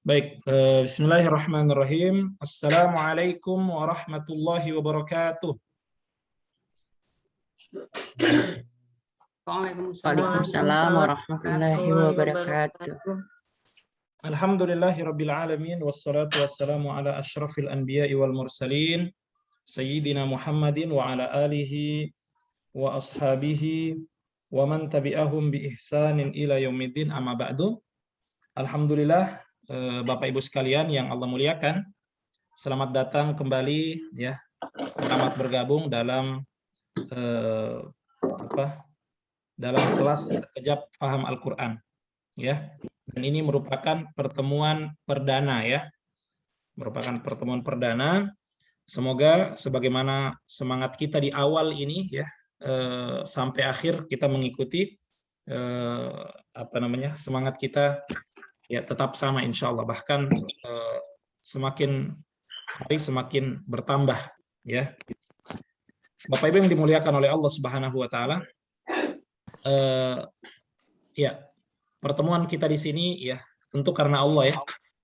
Baik, bismillahirrahmanirrahim. Assalamualaikum warahmatullahi wabarakatuh. Waalaikumsalam warahmatullahi wabarakatuh. Alhamdulillahirabbil alamin wassalatu wassalamu ala asyrafil anbiya'i wal mursalin sayyidina Muhammadin wa ala alihi wa ashabihi wa man tabi'ahum bi ihsanin ila yaumiddin, amma ba'du. Alhamdulillah, Bapak Ibu sekalian yang Allah muliakan, selamat datang kembali ya. Selamat bergabung dalam dalam kelas sekejap paham Al-Qur'an ya. Dan ini merupakan pertemuan perdana ya. Merupakan pertemuan perdana. Semoga sebagaimana semangat kita di awal ini ya, sampai akhir kita mengikuti semangat kita ya tetap sama insya Allah, bahkan semakin hari semakin bertambah ya. Bapak Ibu yang dimuliakan oleh Allah Subhanahu wa taala, ya pertemuan kita di sini ya tentu karena Allah ya,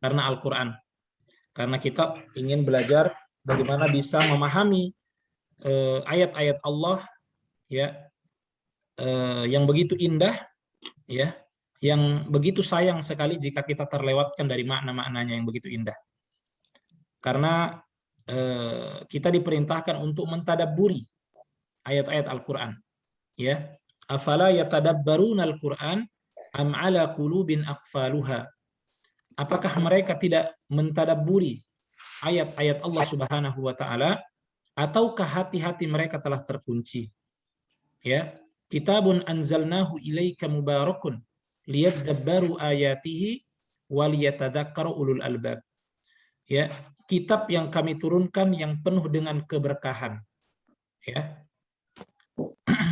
karena Al-Qur'an. Karena kita ingin belajar bagaimana bisa memahami ayat-ayat Allah ya, yang begitu indah ya, yang begitu sayang sekali jika kita terlewatkan dari makna-maknanya yang begitu indah. Karena kita diperintahkan untuk mentadabburi ayat-ayat Al-Qur'an. Ya, afala yatadabbaruna al-Qur'an am ala qulubin aqfaluha. Apakah mereka tidak mentadabburi ayat-ayat Allah Subhanahu wa taala, ataukah hati-hati mereka telah terkunci? Ya, kitabun anzalnahu ilaika mubarakun liyadabbaru ayatihi waliyatadzakkara ulul albab. Ya, kitab yang kami turunkan yang penuh dengan keberkahan. Ya.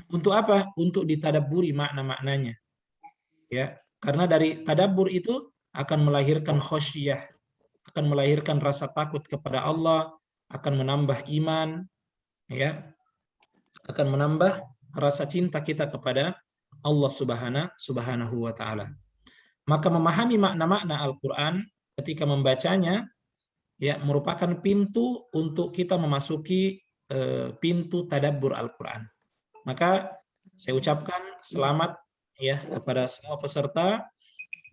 Untuk apa? Untuk ditadabburi makna-maknanya. Ya, karena dari tadabbur itu akan melahirkan khosyah, akan melahirkan rasa takut kepada Allah, akan menambah iman, ya. Akan menambah rasa cinta kita kepada Allah Subhanahu wa taala. Maka memahami makna-makna Al-Qur'an ketika membacanya ya merupakan pintu untuk kita memasuki pintu tadabbur Al-Qur'an. Maka saya ucapkan selamat ya kepada semua peserta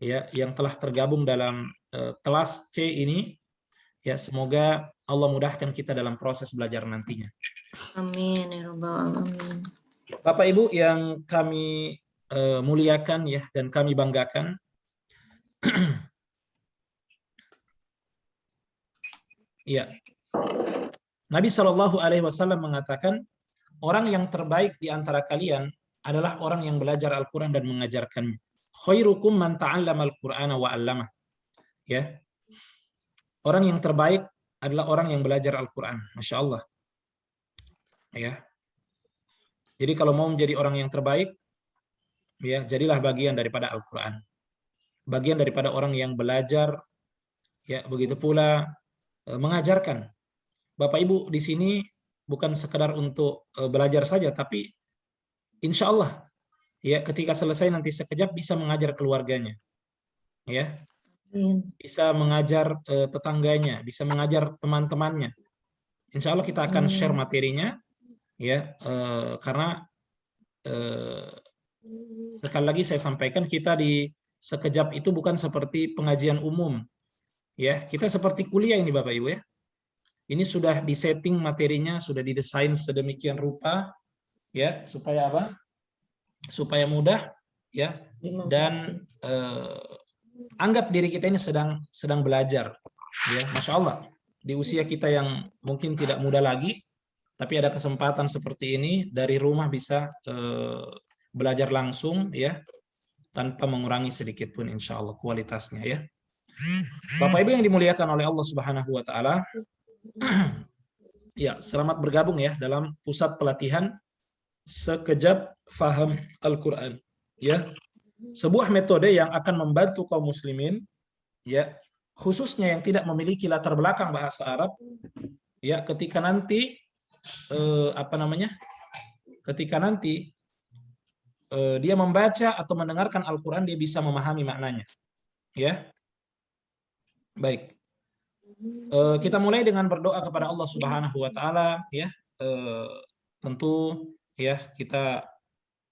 ya yang telah tergabung dalam kelas C ini. Ya, semoga Allah mudahkan kita dalam proses belajar nantinya. Amin ya rabbal alamin. Bapak Ibu yang kami muliakan ya dan kami banggakan, ya, Nabi Shallallahu Alaihi Wasallam mengatakan orang yang terbaik di antara kalian adalah orang yang belajar Al-Quran dan mengajarkannya. Khairukum man ta'allama al-Qur'ana wa 'allamah. Ya, orang yang terbaik adalah orang yang belajar Al-Quran. Masya Allah. Ya. Jadi kalau mau menjadi orang yang terbaik, ya jadilah bagian daripada Al-Quran. Bagian daripada orang yang belajar, ya begitu pula mengajarkan. Bapak Ibu di sini bukan sekedar untuk belajar saja, tapi insya Allah, ya ketika selesai nanti sekejap bisa mengajar keluarganya, ya, bisa mengajar tetangganya, bisa mengajar teman-temannya. Insya Allah kita akan share materinya. Ya, karena sekali lagi saya sampaikan, kita di sekejap itu bukan seperti pengajian umum, ya kita seperti kuliah ini Bapak Ibu ya. Ini sudah disetting materinya, sudah didesain sedemikian rupa, ya supaya apa? Supaya mudah, ya. Dan anggap diri kita ini sedang belajar, ya. Masya Allah. Di usia kita yang mungkin tidak muda lagi, tapi ada kesempatan seperti ini, dari rumah bisa belajar langsung ya, tanpa mengurangi sedikit pun insya Allah kualitasnya ya. Bapak Ibu yang dimuliakan oleh Allah Subhanahu wa taala, ya selamat bergabung ya dalam pusat pelatihan sekejap faham Al-Qur'an ya. Sebuah metode yang akan membantu kaum muslimin ya, khususnya yang tidak memiliki latar belakang bahasa Arab ya, ketika nanti dia membaca atau mendengarkan Al-Quran, dia bisa memahami maknanya Ya. Baik. Kita mulai dengan berdoa kepada Allah Subhanahu wa taala ya. Tentu ya kita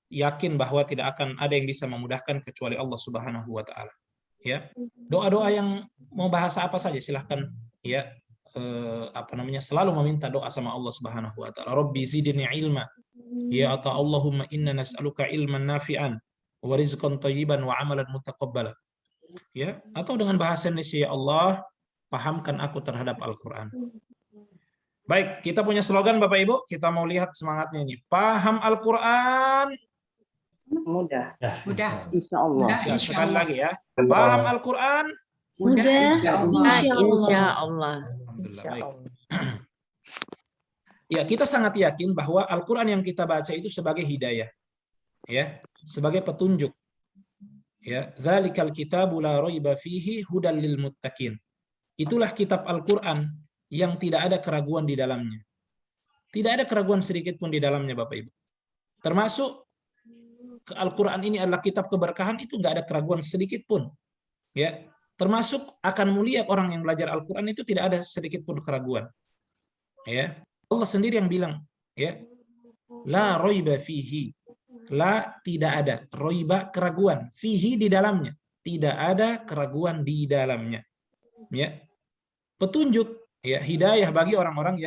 yakin bahwa tidak akan ada yang bisa memudahkan kecuali Allah Subhanahu wa taala. Ya. Doa-doa yang mau bahasa apa saja silahkan ya. Selalu meminta doa sama Allah Subhanahu wa taala. Rabbi zidni ilma. Ya atau Allahumma inna nas'aluka ilman nafi'an wa rizqan thayyiban wa amalan mutaqabbala. Ya, atau dengan bahasa Indonesia, ya Allah, pahamkan aku terhadap Al-Qur'an. Baik, kita punya slogan Bapak Ibu, kita mau lihat semangatnya ini. Paham Al-Qur'an Mudah. Mudah. Insya Allah. Ya, sekali lagi ya. Paham Al-Qur'an Mudah. Insya Allah. Insya Allah. Alhamdulillah. Insya Baik. Allah. Ya, kita sangat yakin bahwa Al-Qur'an yang kita baca itu sebagai hidayah. Ya, sebagai petunjuk. Ya, dzalikal kitabu la raiba fihi hudal lil muttaqin. Itulah kitab Al-Qur'an yang tidak ada keraguan di dalamnya. Tidak ada keraguan sedikit pun di dalamnya Bapak Ibu. Termasuk Al-Qur'an ini adalah kitab keberkahan, itu nggak ada keraguan sedikit pun. Ya, termasuk akan mulia orang yang belajar Al-Qur'an itu tidak ada sedikit pun keraguan. Ya, Allah sendiri yang bilang, ya, la raiba fihi. La tidak ada, roiba keraguan, fihi di dalamnya, tidak ada keraguan di dalamnya. Ya, petunjuk, ya, hidayah bagi orang-orang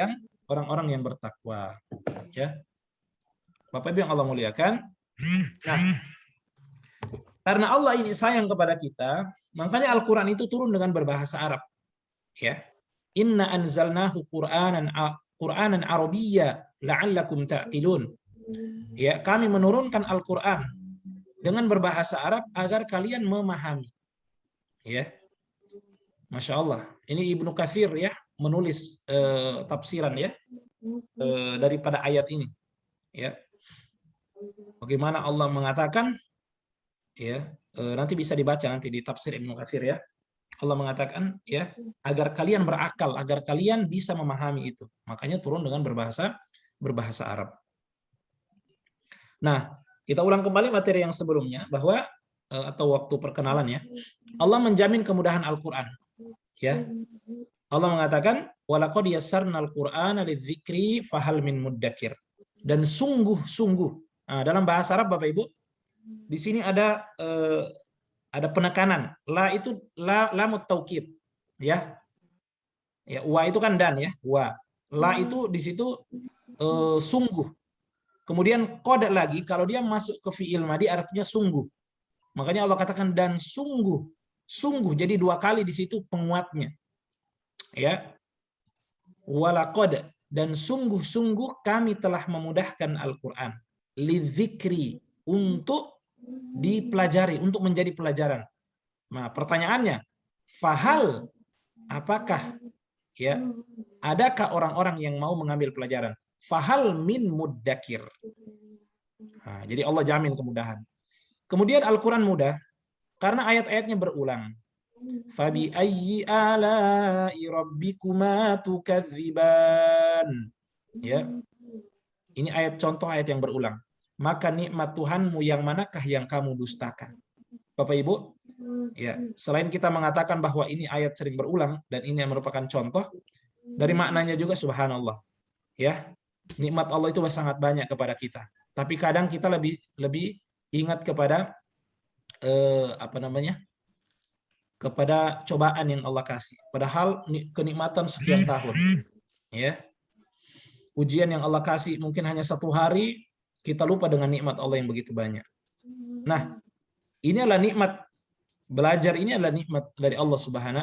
yang bertakwa. Ya, Bapak Ibu yang Allah muliakan. Nah, karena Allah ini sayang kepada kita, makanya Al-Quran itu turun dengan berbahasa Arab. Ya, inna anzalnahu Qur'anan Arabiyya la'allakum ta'qilun. Ya, kami menurunkan Al-Qur'an dengan berbahasa Arab agar kalian memahami. Ya. Masya Allah. Ini Ibnu Katsir ya menulis tafsiran ya daripada ayat ini. Ya. Bagaimana Allah mengatakan ya, nanti bisa dibaca nanti di tafsir Ibnu Katsir ya. Allah mengatakan ya, agar kalian berakal, agar kalian bisa memahami itu. Makanya turun dengan berbahasa Arab. Nah, kita ulang kembali materi yang sebelumnya bahwa atau waktu perkenalan ya. Allah menjamin kemudahan Al-Qur'an. Ya. Allah mengatakan walaqad yassarnal Qur'ana lidzikri fahal min muddakir. Dan sungguh-sungguh. Nah, dalam bahasa Arab Bapak Ibu, di sini ada penekanan. La itu lamut taukid, ya. Ya, wa itu kan dan ya, wa. La itu di situ sungguh. Kemudian qad lagi kalau dia masuk ke fi'il madhi artinya sungguh. Makanya Allah katakan dan sungguh. Sungguh jadi dua kali di situ penguatnya. Ya. Walaqad dan sungguh-sungguh kami telah memudahkan Al-Qur'an lidzikri untuk dipelajari, untuk menjadi pelajaran. Nah, pertanyaannya, fahal apakah ya adakah orang-orang yang mau mengambil pelajaran? Fahal min muddakir. Nah, jadi Allah jamin kemudahan. Kemudian Al-Quran mudah karena ayat-ayatnya berulang. Fabi ayyi ala'i rabbikuma tukadziban. Ya. Ini ayat contoh ayat yang berulang. Maka nikmat Tuhanmu yang manakah yang kamu dustakan? Bapak Ibu, ya, selain kita mengatakan bahwa ini ayat sering berulang dan ini yang merupakan contoh, dari maknanya juga subhanallah. Ya. Nikmat Allah itu sangat banyak kepada kita. Tapi kadang kita lebih ingat kepada kepada cobaan yang Allah kasih. Padahal kenikmatan sekian tahun. Ya. Ujian yang Allah kasih mungkin hanya 1 hari, kita lupa dengan nikmat Allah yang begitu banyak. Nah, ini adalah nikmat belajar, ini adalah nikmat dari Allah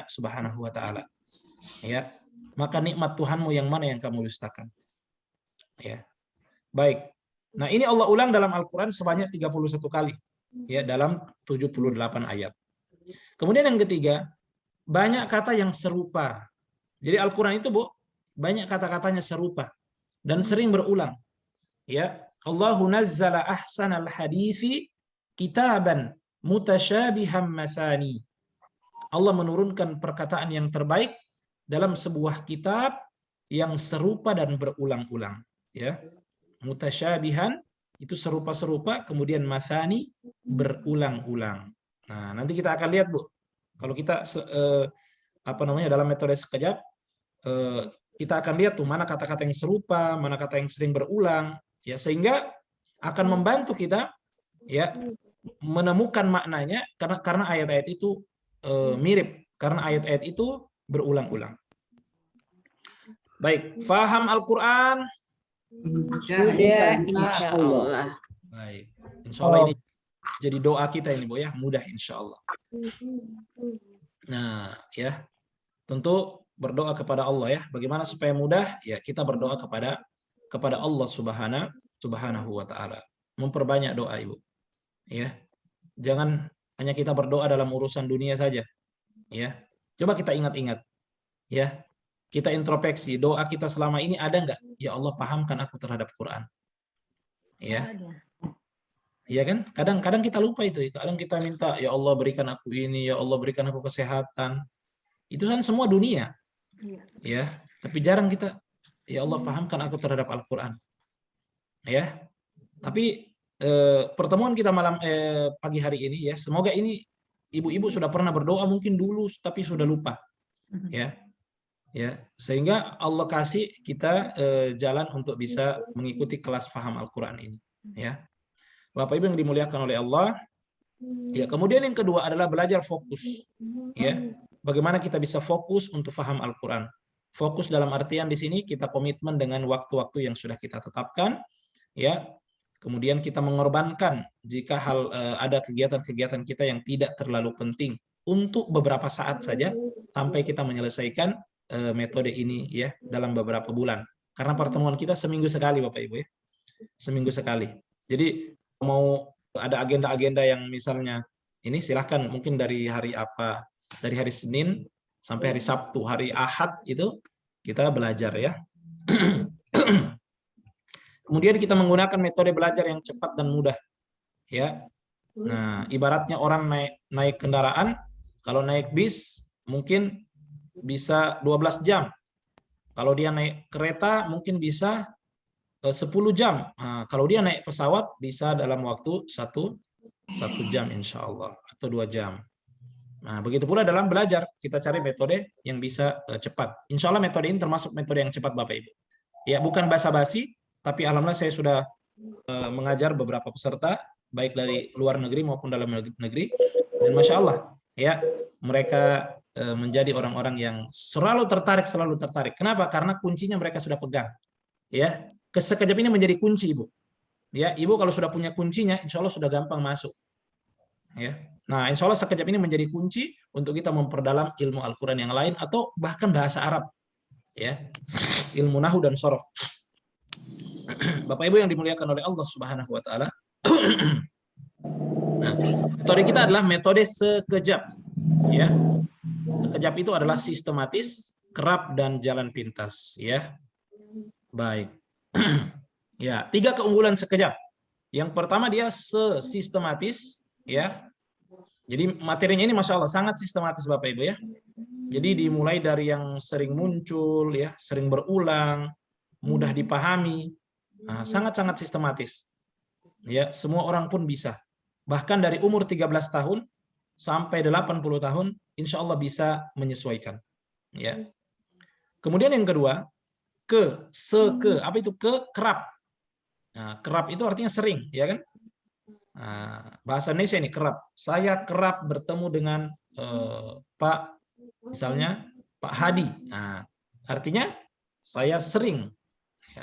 Subhanahu wa taala. Ya. Maka nikmat Tuhanmu yang mana yang kamu dustakan? Ya. Baik. Nah, ini Allah ulang dalam Al-Qur'an sebanyak 31 kali. Ya, dalam 78 ayat. Kemudian yang ketiga, banyak kata yang serupa. Jadi Al-Qur'an itu, Bu, banyak kata-katanya serupa dan sering berulang. Ya, Allahu nazzala ahsanal hadithi kitaban mutasyabihan mathani. Allah menurunkan perkataan yang terbaik dalam sebuah kitab yang serupa dan berulang-ulang. Ya, mutasyabihan itu serupa-serupa, kemudian mathani berulang-ulang. Nah, nanti kita akan lihat, Bu, Kalau kita dalam metode sekejap, kita akan lihat tuh mana kata-kata yang serupa, mana kata yang sering berulang, ya, sehingga akan membantu kita ya menemukan maknanya karena ayat-ayat itu mirip, karena ayat-ayat itu berulang-ulang. Baik, faham Al-Quran? Mudah, insya Allah. Baik, insya Allah ini jadi doa kita ini, Bu, ya, mudah insya Allah. Nah, ya, tentu berdoa kepada Allah, ya. Bagaimana supaya mudah? Ya, kita berdoa kepada Allah Subhanahu wa taala. Memperbanyak doa, Ibu. Ya. Jangan hanya kita berdoa dalam urusan dunia saja. Ya. Coba kita ingat-ingat. Ya. Kita introspeksi, doa kita selama ini ada enggak? Ya Allah, pahamkan aku terhadap Quran. Ya. Iya kan? Kadang-kadang kita lupa itu. Kadang kita minta, ya Allah berikan aku ini, ya Allah berikan aku kesehatan. Itu kan semua dunia. Ya, tapi jarang kita, ya Allah pahamkan aku terhadap Al-Quran. Ya. Tapi pertemuan kita pagi hari ini, ya, semoga ini ibu-ibu sudah pernah berdoa mungkin dulu tapi sudah lupa. Ya. Ya, sehingga Allah kasih kita jalan untuk bisa mengikuti kelas paham Al-Quran ini. Ya. Bapak Ibu yang dimuliakan oleh Allah, ya, kemudian yang kedua adalah belajar fokus. Ya, bagaimana kita bisa fokus untuk paham Al-Quran. Fokus dalam artian di sini kita komitmen dengan waktu-waktu yang sudah kita tetapkan, ya. Kemudian kita mengorbankan jika ada kegiatan-kegiatan kita yang tidak terlalu penting untuk beberapa saat saja sampai kita menyelesaikan metode ini, ya, dalam beberapa bulan. Karena pertemuan kita seminggu sekali, Bapak Ibu, ya. Seminggu sekali. Jadi mau ada agenda-agenda yang misalnya ini silahkan mungkin dari hari Senin sampai hari Sabtu, hari Ahad itu kita belajar, ya. Kemudian kita menggunakan metode belajar yang cepat dan mudah, ya. Nah, ibaratnya orang naik kendaraan, kalau naik bis mungkin bisa 12 jam. Kalau dia naik kereta mungkin bisa 10 jam. Nah, kalau dia naik pesawat bisa dalam waktu 1 jam insya Allah atau 2 jam. Nah, begitu pula dalam belajar kita cari metode yang bisa cepat. Insya Allah metode ini termasuk metode yang cepat, Bapak Ibu. Ya, bukan basa-basi, tapi alhamdulillah saya sudah mengajar beberapa peserta baik dari luar negeri maupun dalam negeri, dan masya Allah, ya, mereka menjadi orang-orang yang selalu tertarik. Kenapa? Karena kuncinya mereka sudah pegang. Ya. Sekejap ini menjadi kunci, Ibu. Ya, Ibu kalau sudah punya kuncinya, insya Allah sudah gampang masuk. Ya. Nah, insya Allah sekejap ini menjadi kunci untuk kita memperdalam ilmu Al-Quran yang lain atau bahkan bahasa Arab. Ya. Ilmu nahu dan sorof. Bapak Ibu yang dimuliakan oleh Allah Subhanahu wa taala. Nah, metode kita adalah metode sekejap. Ya. Sekejap itu adalah sistematis, kerap, dan jalan pintas. Ya. Baik. Ya, 3 keunggulan sekejap. Yang pertama dia sistematis, ya. Jadi materinya ini masya Allah sangat sistematis, Bapak Ibu, ya. Jadi dimulai dari yang sering muncul, ya, sering berulang, mudah dipahami, sangat-sangat sistematis. Ya, semua orang pun bisa. Bahkan dari umur 13 tahun sampai 80 tahun, insya Allah bisa menyesuaikan. Ya. Kemudian yang kedua, apa itu kerap. Nah, kerap itu artinya sering, ya kan? Nah, bahasa Indonesia ini kerap. Saya kerap bertemu dengan Pak, misalnya Pak Hadi. Nah, artinya saya sering.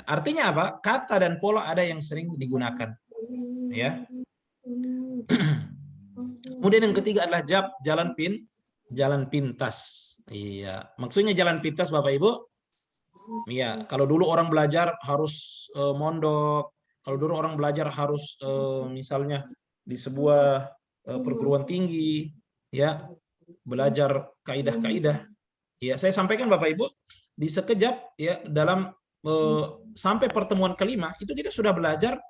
Artinya apa? Kata dan pola ada yang sering digunakan. Ya. Kemudian yang ketiga adalah jalan pintas. Iya, maksudnya jalan pintas, Bapak Ibu. Iya, kalau dulu orang belajar harus mondok, kalau dulu orang belajar harus misalnya di sebuah perguruan tinggi, ya, belajar kaidah-kaidah. Ya, saya sampaikan Bapak Ibu, di sekejap, ya, dalam sampai pertemuan kelima itu kita sudah belajar,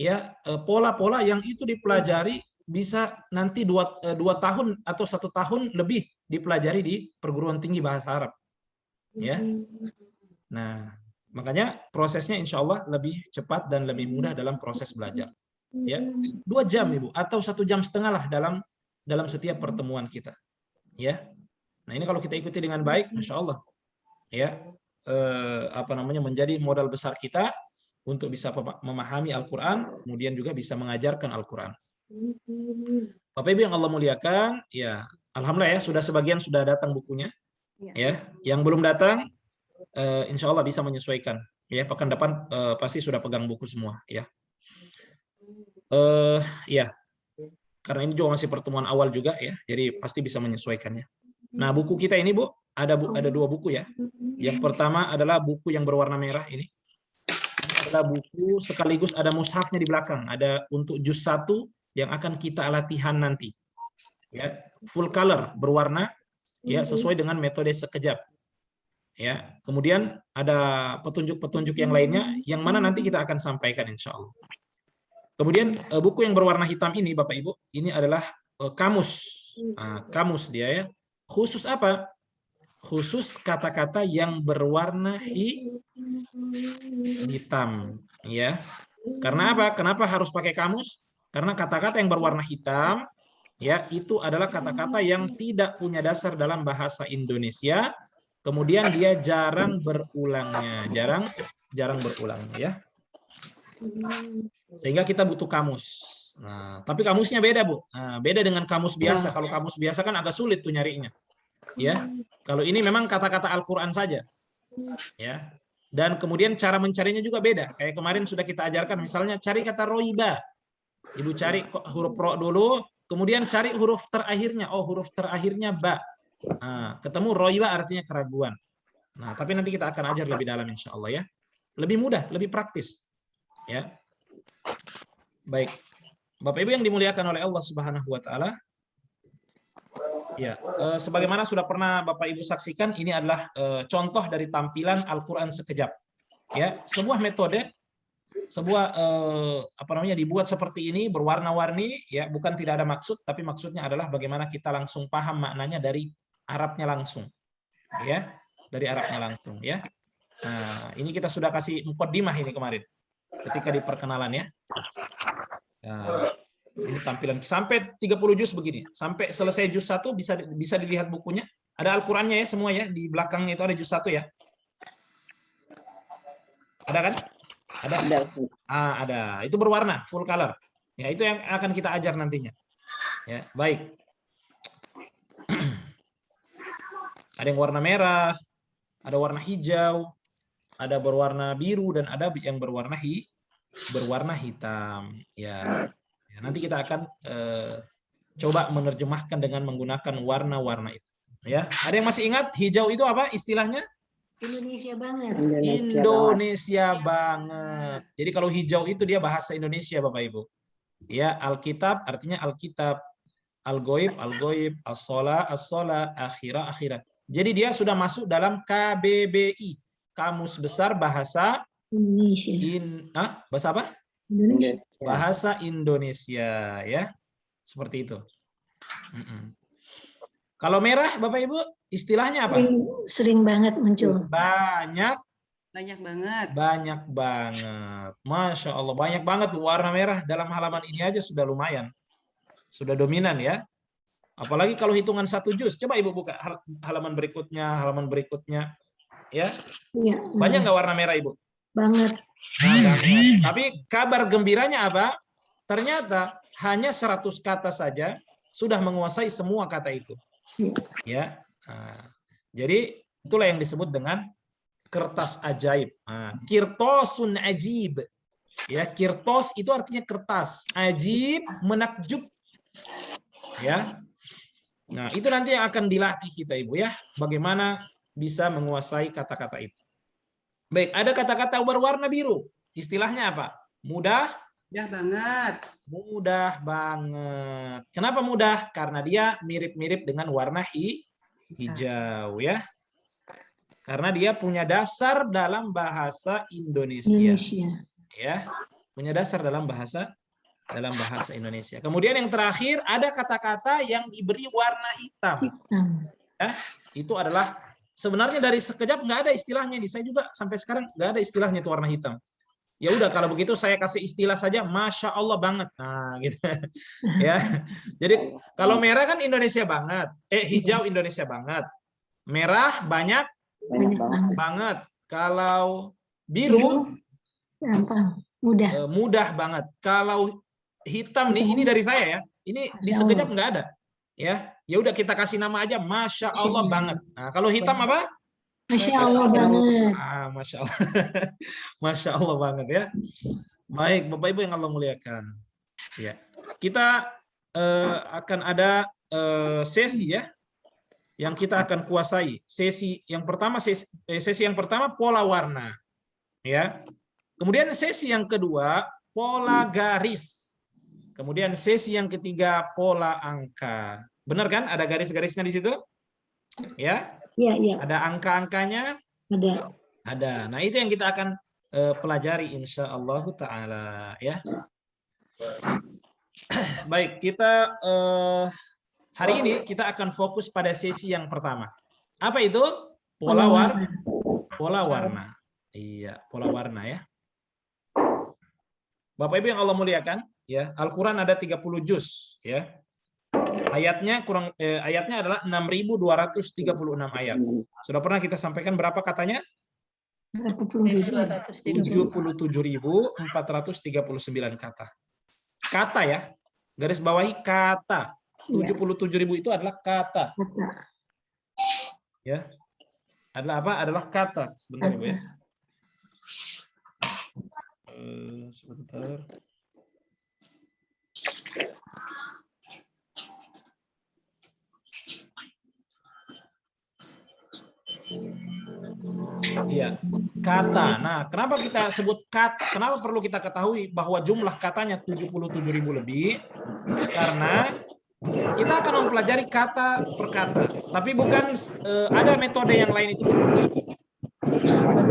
ya, pola-pola yang itu dipelajari bisa nanti 2 tahun atau 1 tahun lebih dipelajari di perguruan tinggi bahasa Arab. Ya. Nah, makanya prosesnya insya Allah lebih cepat dan lebih mudah dalam proses belajar. Ya, 2 jam Ibu atau 1,5 jam lah dalam setiap pertemuan kita. Ya. Nah, ini kalau kita ikuti dengan baik, Masya Allah, ya, menjadi modal besar kita untuk bisa memahami Al-Quran, kemudian juga bisa mengajarkan Al-Quran. Bapak Ibu yang Allah muliakan, ya, alhamdulillah ya, sebagian sudah datang bukunya, ya. Yang belum datang, insya Allah bisa menyesuaikan. Ya, pekan depan pasti sudah pegang buku semua, ya. Ya, karena ini juga masih pertemuan awal juga, ya, jadi pasti bisa menyesuaikannya. Nah, buku kita ini, Bu, ada 2 buku ya. Yang pertama adalah buku yang berwarna merah ini. Ini adalah buku sekaligus ada mushafnya di belakang. Ada untuk juz 1 yang akan kita latihan nanti. Ya, full color, berwarna, ya, sesuai dengan metode sekejap. Ya, kemudian ada petunjuk-petunjuk yang lainnya yang mana nanti kita akan sampaikan insya Allah. Kemudian buku yang berwarna hitam ini, Bapak Ibu, ini adalah kamus. Nah, kamus dia ya. Khusus apa? Khusus kata-kata yang berwarna hitam, ya. Karena apa? Kenapa harus pakai kamus? Karena kata-kata yang berwarna hitam, ya, itu adalah kata-kata yang tidak punya dasar dalam bahasa Indonesia. Kemudian dia jarang berulangnya, jarang berulangnya, ya. Sehingga kita butuh kamus. Nah, tapi kamusnya beda, Bu. Nah, beda dengan kamus biasa. Kalau kamus biasa kan agak sulit tuh nyarinya. Ya. Kalau ini memang kata-kata Al-Qur'an saja. Ya. Dan kemudian cara mencarinya juga beda. Kayak kemarin sudah kita ajarkan misalnya cari kata roiba. Ibu cari huruf ro dulu, kemudian cari huruf terakhirnya. Oh, huruf terakhirnya ba. Nah, ketemu roiba artinya keraguan. Nah, tapi nanti kita akan ajar lebih dalam insya Allah, ya. Lebih mudah, lebih praktis. Ya. Baik. Bapak Ibu yang dimuliakan oleh Allah Subhanahu wa taala. Ya, sebagaimana sudah pernah Bapak Ibu saksikan, ini adalah contoh dari tampilan Al-Qur'an sekejap. Ya, sebuah metode, dibuat seperti ini berwarna-warni, ya, bukan tidak ada maksud, tapi maksudnya adalah bagaimana kita langsung paham maknanya dari Arabnya langsung. Ya, dari Arabnya langsung, ya. Nah, ini kita sudah kasih muqaddimah ini kemarin ketika di perkenalan, ya. Nah, ini tampilan sampai 30 juz begini. Sampai selesai juz 1 bisa dilihat bukunya. Ada Al-Qur'annya ya semua ya, di belakangnya itu ada juz 1 ya. Ada kan? Ada. Ada. Itu berwarna, full color. Ya, itu yang akan kita ajar nantinya. Ya, baik. Ada yang warna merah, ada warna hijau, ada berwarna biru dan ada yang berwarna hitam. Ya, nanti kita akan coba menerjemahkan dengan menggunakan warna-warna itu. Ya, ada yang masih ingat hijau itu apa istilahnya? Indonesia banget. Indonesia banget. Jadi kalau hijau itu dia bahasa Indonesia, Bapak Ibu. Ya, Alkitab artinya Alkitab, Al-Ghaib, Al-Ghaib, As-Shalah, As-Shalah, Akhirah, Akhirah. Jadi dia sudah masuk dalam KBBI, Kamus Besar Bahasa Indonesia. Bahasa apa? Indonesia. Bahasa Indonesia, ya. Seperti itu. Kalau merah, Bapak Ibu, istilahnya apa? Sering banget muncul. Banyak banget. Banyak banget. Masya Allah, banyak banget warna merah dalam halaman ini aja sudah lumayan. Sudah dominan, ya. Apalagi kalau hitungan 1 juz. Coba Ibu buka halaman berikutnya. Ya. Banyak nggak warna merah, Ibu? Banget. Nah, banget. Tapi kabar gembiranya apa? Ternyata hanya 100 kata saja sudah menguasai semua kata itu. Ya. Nah, jadi itulah yang disebut dengan kertas ajaib. Nah, kirtosun ajib. Ya, kirtos itu artinya kertas. Ajib, menakjub. Ya. Nah, itu nanti yang akan dilatih kita, Ibu, ya. Bagaimana bisa menguasai kata-kata itu. Baik, ada kata-kata berwarna biru. Istilahnya apa? Mudah banget. Mudah banget. Kenapa mudah? Karena dia mirip-mirip dengan warna hijau, ya. Karena dia punya dasar dalam bahasa Indonesia. Ya. Punya dasar dalam bahasa Indonesia. Kemudian yang terakhir ada kata-kata yang diberi warna hitam. Ya, itu adalah sebenarnya dari sekejap nggak ada istilahnya. Saya juga sampai sekarang nggak ada istilahnya itu warna hitam. Ya udah kalau begitu saya kasih istilah saja Masya Allah banget. Nah, gitu. Ya. Jadi kalau merah kan Indonesia banget. Hijau Indonesia banget. Merah banyak Banyak banget. banget. Kalau biru gampang, mudah. mudah banget. Kalau hitam nih, ini dari saya ya. Ini di sekejap nggak ada. Ya udah kita kasih nama aja Masya Allah banget. Nah, kalau hitam apa? Masya Allah banget. Masya Allah. Masya Allah banget ya. Baik, Bapak Ibu yang Allah muliakan. Ya. Kita akan ada sesi ya yang kita akan kuasai. Sesi yang pertama pola warna. Ya. Kemudian sesi yang kedua pola garis. Kemudian sesi yang ketiga pola angka. Benar kan? Ada garis-garisnya di situ? Ya. Iya. Ada angka-angkanya? Ada. Nah, itu yang kita akan pelajari insyaallah taala ya. Baik, kita hari ini kita akan fokus pada sesi yang pertama. Apa itu? Pola warna. Iya, pola warna ya. Bapak Ibu yang Allah muliakan, ya, Al-Qur'an ada 30 juz ya. Ayatnya adalah 6.236 ayat. Sudah pernah kita sampaikan berapa katanya? 77.439 kata. Kata ya. Garis bawahi kata. 77.000 itu adalah kata. Ya. Adalah apa? Adalah kata. Sebentar Ibu ya. Sebentar. Iya, kata. Nah, kenapa kita sebut kata? Kenapa perlu kita ketahui bahwa jumlah katanya 77.000 lebih? Karena kita akan mempelajari kata per kata. Tapi bukan ada metode yang lain itu.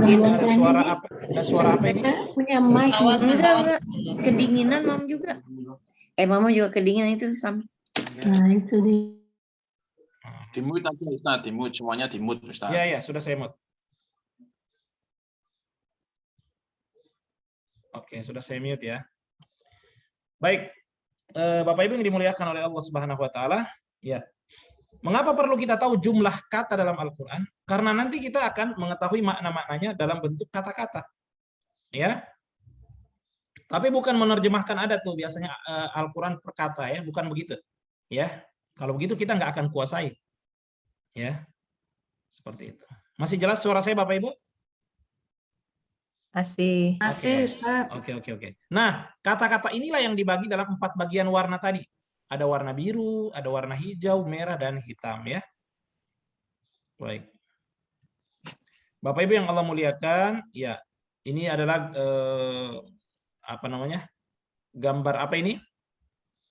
Ada suara apa? Ada suara apa ini? Punya mic. Enggak. Kedinginan Mam juga. Mama juga kedinginan itu sama. Nah, itu dia. Dimut aja Ustaz, dimut semuanya dimut Ustaz. Iya, sudah saya mute. Oke, sudah saya mute ya. Baik, Bapak Ibu yang dimuliakan oleh Allah Subhanahu wa taala, ya. Mengapa perlu kita tahu jumlah kata dalam Al-Qur'an? Karena nanti kita akan mengetahui makna-maknanya dalam bentuk kata-kata. Ya. Tapi bukan menerjemahkan, ada tuh biasanya Al-Qur'an per kata ya, bukan begitu. Ya. Kalau begitu kita nggak akan kuasai. Ya. Seperti itu. Masih jelas suara saya Bapak Ibu? Masih. Ustaz. Oke. Nah, kata-kata inilah yang dibagi dalam 4 bagian warna tadi. Ada warna biru, ada warna hijau, merah, dan hitam ya. Baik. Bapak Ibu yang Allah muliakan, ya. Ini adalah apa namanya? Gambar apa ini?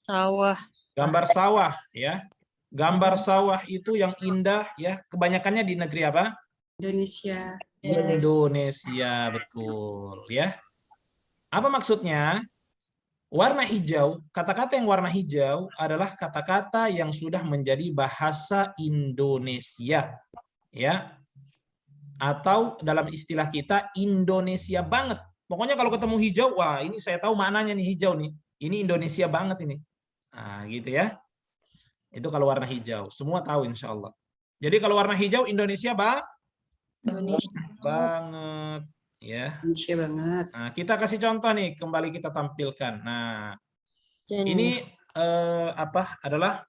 Sawah. Gambar sawah ya. Gambar sawah itu yang indah ya. Kebanyakannya di negeri apa? Indonesia, betul ya. Apa maksudnya? Warna hijau, kata-kata yang warna hijau adalah kata-kata yang sudah menjadi bahasa Indonesia ya. Atau dalam istilah kita Indonesia banget. Pokoknya kalau ketemu hijau, wah ini saya tahu maknanya nih hijau nih. Ini Indonesia banget ini. Nah, gitu ya. Itu kalau warna hijau. Semua tahu insya Allah. Jadi kalau warna hijau Indonesia banget. Ya. Indonesia banget. Nah, kita kasih contoh nih, kembali kita tampilkan. Nah, ini adalah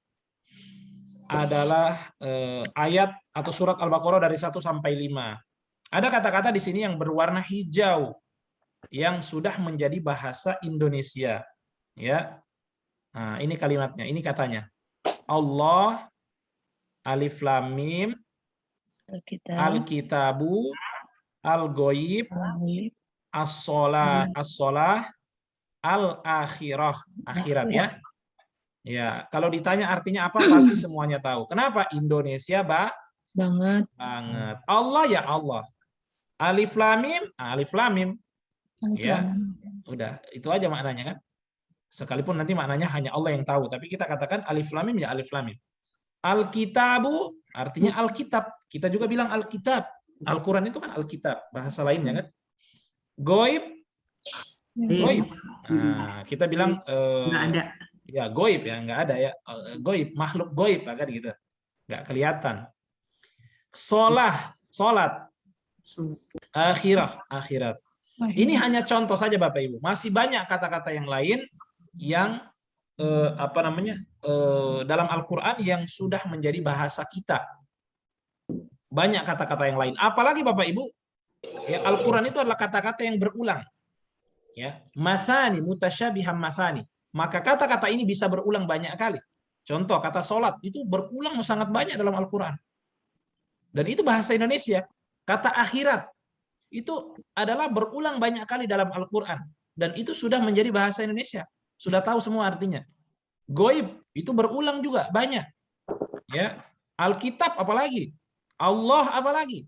ayat atau surat Al-Baqarah dari 1 sampai 5. Ada kata-kata di sini yang berwarna hijau yang sudah menjadi bahasa Indonesia. Ya. Nah, ini kalimatnya, ini katanya. Allah, Alif Lam Mim, Al-Kitabu, Al-Ghaib, As-Shalah, Al-Akhirah, akhirat ya. Ya, kalau ditanya artinya apa pasti semuanya tahu. Kenapa? Indonesia banget. Allah ya Allah. Alif Lam Mim, Alif Lam Mim. Ya. Udah, itu aja maknanya kan. Sekalipun nanti maknanya hanya Allah yang tahu, tapi kita katakan Alif Lam Mim ya Alif Lam Mim. Al-Kitabu artinya Alkitab. Kita juga bilang Alkitab. Al-Quran itu kan Alkitab, bahasa lainnya kan. Ghaib Goib. Nah, kita bilang Nggak ada. ya goib ya, nggak ada ya. Goib, makhluk goib agar gitu. Nggak kelihatan. Sholat. Akhirat. Ini hanya contoh saja Bapak Ibu. Masih banyak kata-kata yang lain yang dalam Al-Quran yang sudah menjadi bahasa kita. Banyak kata-kata yang lain. Apalagi Bapak Ibu, ya, Al-Quran itu adalah kata-kata yang berulang. Ya, mathani, mutasyabiham mathani. Maka kata-kata ini bisa berulang banyak kali. Contoh kata sholat itu berulang sangat banyak dalam Al-Quran. Dan itu bahasa Indonesia. Kata akhirat itu adalah berulang banyak kali dalam Al-Quran. Dan itu sudah menjadi bahasa Indonesia. Sudah tahu semua artinya. Goib itu berulang juga banyak. Ya, Alkitab apalagi, Allah apalagi.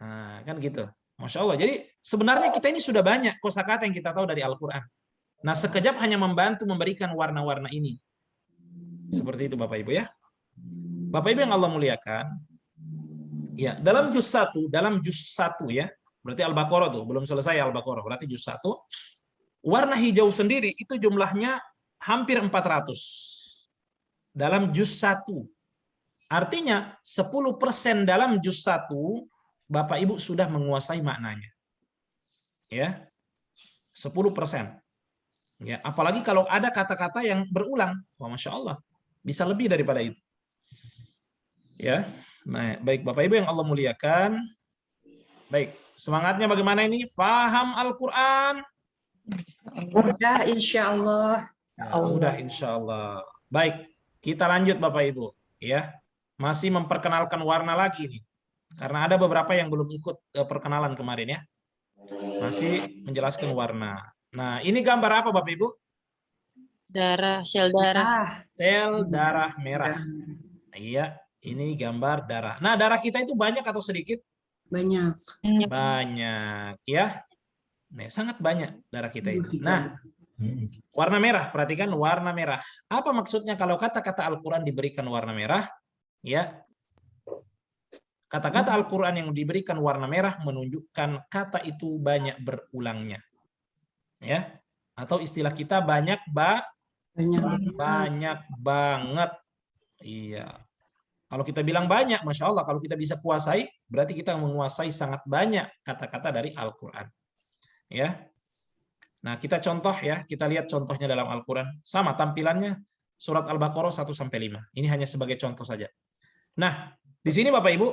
Nah, kan gitu. Masya Allah. Jadi sebenarnya kita ini sudah banyak kosakata yang kita tahu dari Al-Quran. Nah, sekejap hanya membantu memberikan warna-warna ini. Seperti itu Bapak Ibu ya. Bapak Ibu yang Allah muliakan. Ya, dalam juz 1 ya. Berarti Al-Baqarah tuh, belum selesai Al-Baqarah. Berarti juz 1. Warna hijau sendiri itu jumlahnya hampir 400. Dalam juz 1. Artinya 10% dalam juz 1 Bapak Ibu sudah menguasai maknanya. Ya. 10%. Ya, apalagi kalau ada kata-kata yang berulang. Wah, Masya Allah. Bisa lebih daripada itu. Ya. Nah, baik Bapak Ibu yang Allah muliakan. Baik, semangatnya bagaimana ini? Faham Al-Quran? Udah, insya Allah. Udah insya Allah. Baik, kita lanjut Bapak Ibu. Ya, masih memperkenalkan warna lagi nih. Karena ada beberapa yang belum ikut perkenalan kemarin ya. Masih menjelaskan warna. Nah, ini gambar apa Bapak Ibu? Darah, sel darah. Sel darah merah. Iya, ini gambar darah. Nah, darah kita itu banyak atau sedikit? Banyak. Banyak ya. Nah, sangat banyak darah kita itu. Nah, warna merah, perhatikan warna merah. Apa maksudnya kalau kata-kata Al-Quran diberikan warna merah? Ya, kata-kata Al-Quran yang diberikan warna merah menunjukkan kata itu banyak berulangnya. Ya, atau istilah kita banyak banget. Iya. Kalau kita bilang banyak, Masya Allah, kalau kita bisa kuasai, berarti kita menguasai sangat banyak kata-kata dari Al-Quran. Ya. Nah, kita contoh ya, kita lihat contohnya dalam Al-Quran. Sama tampilannya surat Al-Baqarah 1-5. Ini hanya sebagai contoh saja. Nah, di sini Bapak Ibu,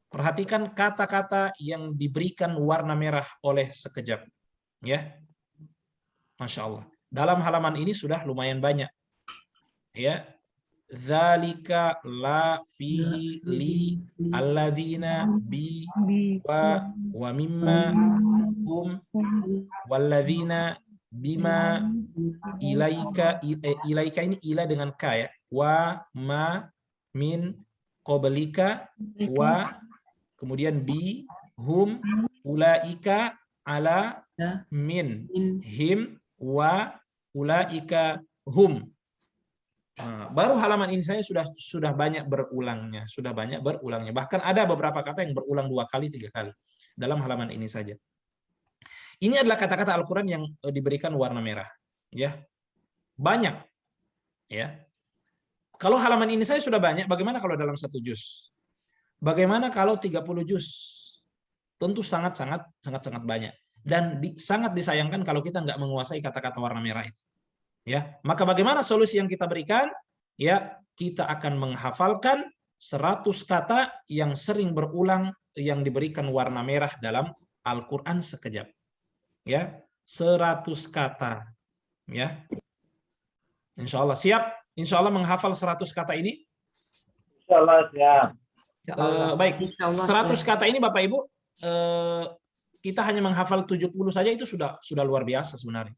perhatikan kata-kata yang diberikan warna merah oleh sekejap. Ya. Masya Allah. Dalam halaman ini sudah lumayan banyak. Ya. Zalika la fihi li alladzina bi wa mimma hum walladzina bima ilaika ini ila dengan ka ya, wa ma min qablika wa kemudian bi hum ulaika ala min him wa ulaika hum. Nah, baru halaman ini saya sudah banyak berulangnya, Bahkan ada beberapa kata yang berulang 2 kali, 3 kali dalam halaman ini saja. Ini adalah kata-kata Al-Quran yang diberikan warna merah, ya. Banyak, ya. Kalau halaman ini saya sudah banyak, bagaimana kalau dalam 1 juz? Bagaimana kalau 30 juz? Tentu sangat banyak. Dan sangat disayangkan kalau kita nggak menguasai kata-kata warna merah itu. Ya, maka bagaimana solusi yang kita berikan? Ya, kita akan menghafalkan 100 kata yang sering berulang yang diberikan warna merah dalam Al-Quran sekejap. Ya, 100 kata. Ya, Insya Allah siap. Insya Allah menghafal 100 kata ini. Insya Allah siap. Baik, 100 kata ini Bapak Ibu, kita hanya menghafal 70 saja itu sudah luar biasa sebenarnya.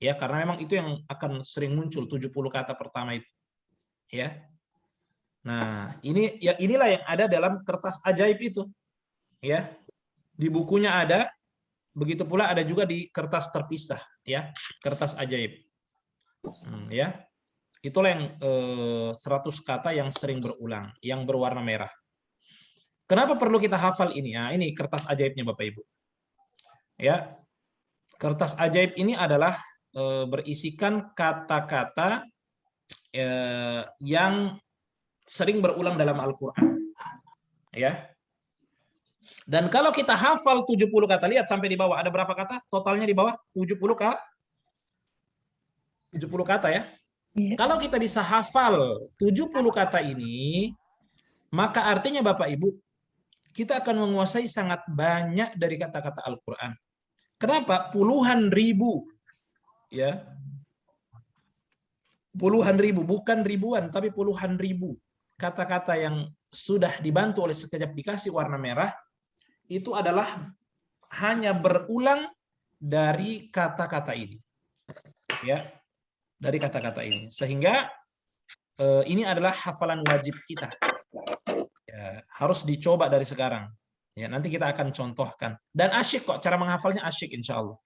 Ya, karena memang itu yang akan sering muncul 70 kata pertama itu. Ya. Nah, inilah yang ada dalam kertas ajaib itu. Ya. Di bukunya ada, begitu pula ada juga di kertas terpisah, ya, kertas ajaib. Ya. Itulah yang 100 kata yang sering berulang, yang berwarna merah. Kenapa perlu kita hafal ini? Nah, ini kertas ajaibnya Bapak Ibu. Ya. Kertas ajaib ini adalah berisikan kata-kata yang sering berulang dalam Al-Qur'an. Ya. Dan kalau kita hafal 70 kata, lihat sampai di bawah ada berapa kata? Totalnya di bawah 70 kata ya. Iya. Kalau kita bisa hafal 70 kata ini, maka artinya Bapak Ibu, kita akan menguasai sangat banyak dari kata-kata Al-Qur'an. Kenapa? Puluhan ribu. Ya. Puluhan ribu, bukan ribuan, tapi puluhan ribu kata-kata yang sudah dibantu oleh sekejap dikasih warna merah, itu adalah hanya berulang dari kata-kata ini. Ya, dari kata-kata ini. Sehingga ini adalah hafalan wajib kita. Ya, harus dicoba dari sekarang. Ya, nanti kita akan contohkan. Dan asyik kok, cara menghafalnya asyik insya Allah.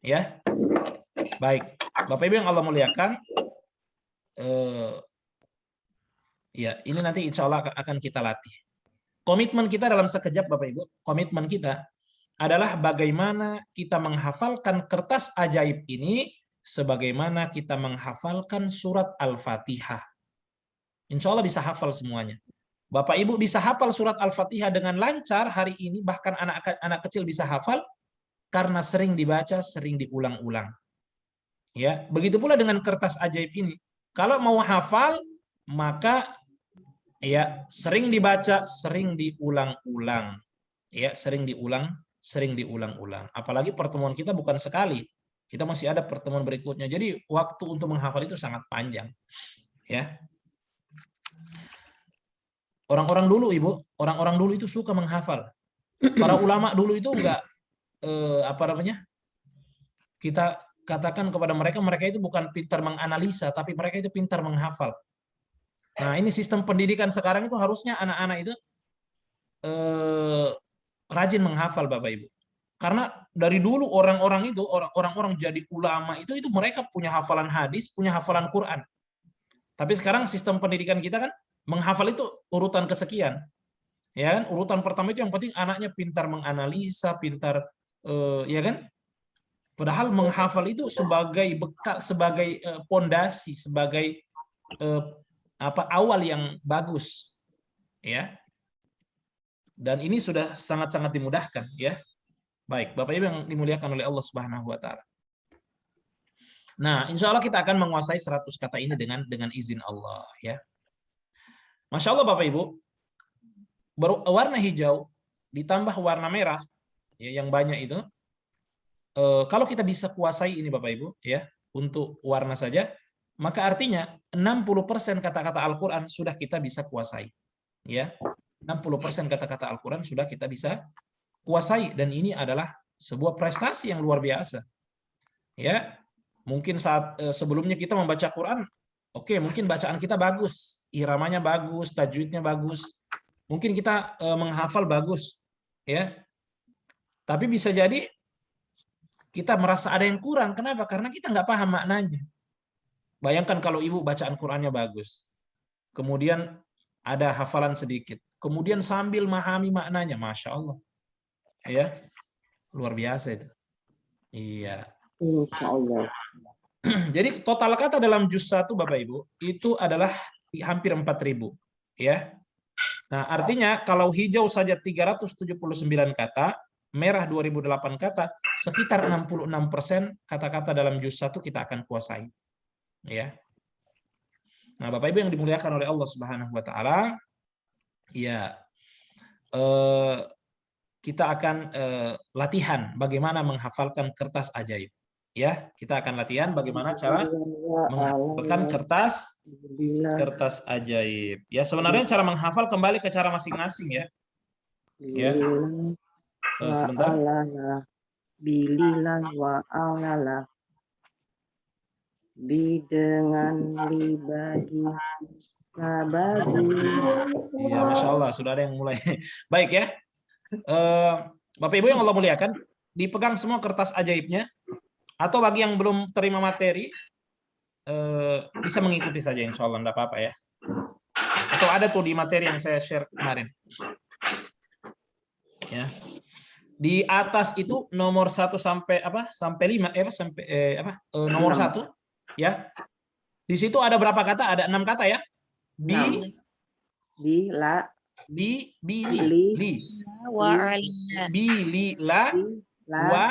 Ya, baik. Bapak Ibu yang Allah muliakan, ya ini nanti insya Allah akan kita latih. Komitmen kita dalam sekejap Bapak Ibu, komitmen kita adalah bagaimana kita menghafalkan kertas ajaib ini sebagaimana kita menghafalkan surat Al-Fatihah. Insya Allah bisa hafal semuanya. Bapak Ibu bisa hafal surat Al-Fatihah dengan lancar hari ini, bahkan anak kecil bisa hafal karena sering dibaca, sering diulang-ulang. Ya, begitu pula dengan kertas ajaib ini. Kalau mau hafal, maka ya sering dibaca, sering diulang-ulang. Ya, sering diulang-ulang. Apalagi pertemuan kita bukan sekali. Kita masih ada pertemuan berikutnya. Jadi waktu untuk menghafal itu sangat panjang. Ya. Orang-orang dulu, Ibu, orang-orang dulu itu suka menghafal. Para ulama dulu itu enggak kita katakan kepada mereka itu bukan pintar menganalisa, tapi mereka itu pintar menghafal. Nah, ini sistem pendidikan sekarang itu harusnya anak-anak itu rajin menghafal Bapak Ibu. Karena dari dulu orang-orang jadi ulama itu mereka punya hafalan hadis, punya hafalan Quran. Tapi sekarang sistem pendidikan kita kan menghafal itu urutan kesekian. Ya kan? Urutan pertama itu yang penting anaknya pintar menganalisa, pintar ya kan? Padahal menghafal itu sebagai bekal, sebagai pondasi, sebagai awal yang bagus, ya. Dan ini sudah sangat-sangat dimudahkan, ya. Baik, Bapak Ibu yang dimuliakan oleh Allah Subhanahu wa taala. Nah, insya Allah kita akan menguasai 100 kata ini dengan izin Allah, ya. Masya Allah Bapak Ibu, warna hijau ditambah warna merah, ya, yang banyak itu. Kalau kita bisa kuasai ini Bapak Ibu, ya, untuk warna saja, maka artinya 60% kata-kata Al-Qur'an sudah kita bisa kuasai. Ya. 60% kata-kata Al-Qur'an sudah kita bisa kuasai, dan ini adalah sebuah prestasi yang luar biasa. Ya. Mungkin saat sebelumnya kita membaca Quran, oke, mungkin bacaan kita bagus, iramanya bagus, tajwidnya bagus. Mungkin kita menghafal bagus, ya. Tapi bisa jadi kita merasa ada yang kurang. Kenapa? Karena kita nggak paham maknanya. Bayangkan kalau ibu bacaan Qurannya bagus, kemudian ada hafalan sedikit, kemudian sambil memahami maknanya, Masya Allah. Ya, luar biasa itu. Iya. Insya Allah. Jadi total kata dalam juz 1 Bapak Ibu, itu adalah hampir 4.000. Ya. Nah, artinya kalau hijau saja 379 kata, merah 2008 kata, sekitar 66% kata-kata dalam juz 1 kita akan kuasai. Ya. Nah, Bapak Ibu yang dimuliakan oleh Allah Subhanahu wa taala, ya, kita akan latihan bagaimana menghafalkan kertas ajaib. Ya, kita akan latihan bagaimana cara menghafalkan kertas ajaib. Ya, sebenarnya cara menghafal kembali ke cara masing-masing, ya. Ya. Sebentar. Bililah wa alala bi dengan libagi labagi. Iya, Masya Allah, sudah ada yang mulai. Baik ya. Bapak Ibu yang Allah muliakan, dipegang semua kertas ajaibnya, atau bagi yang belum terima materi, bisa mengikuti saja, insya Allah, enggak apa-apa ya. Atau ada tuh di materi yang saya share kemarin. Ya. Di atas itu nomor 1 sampai sampai 5 nomor 1 ya. Di situ ada berapa kata? Ada 6 kata ya. Bi la li li Wa bi li la la wa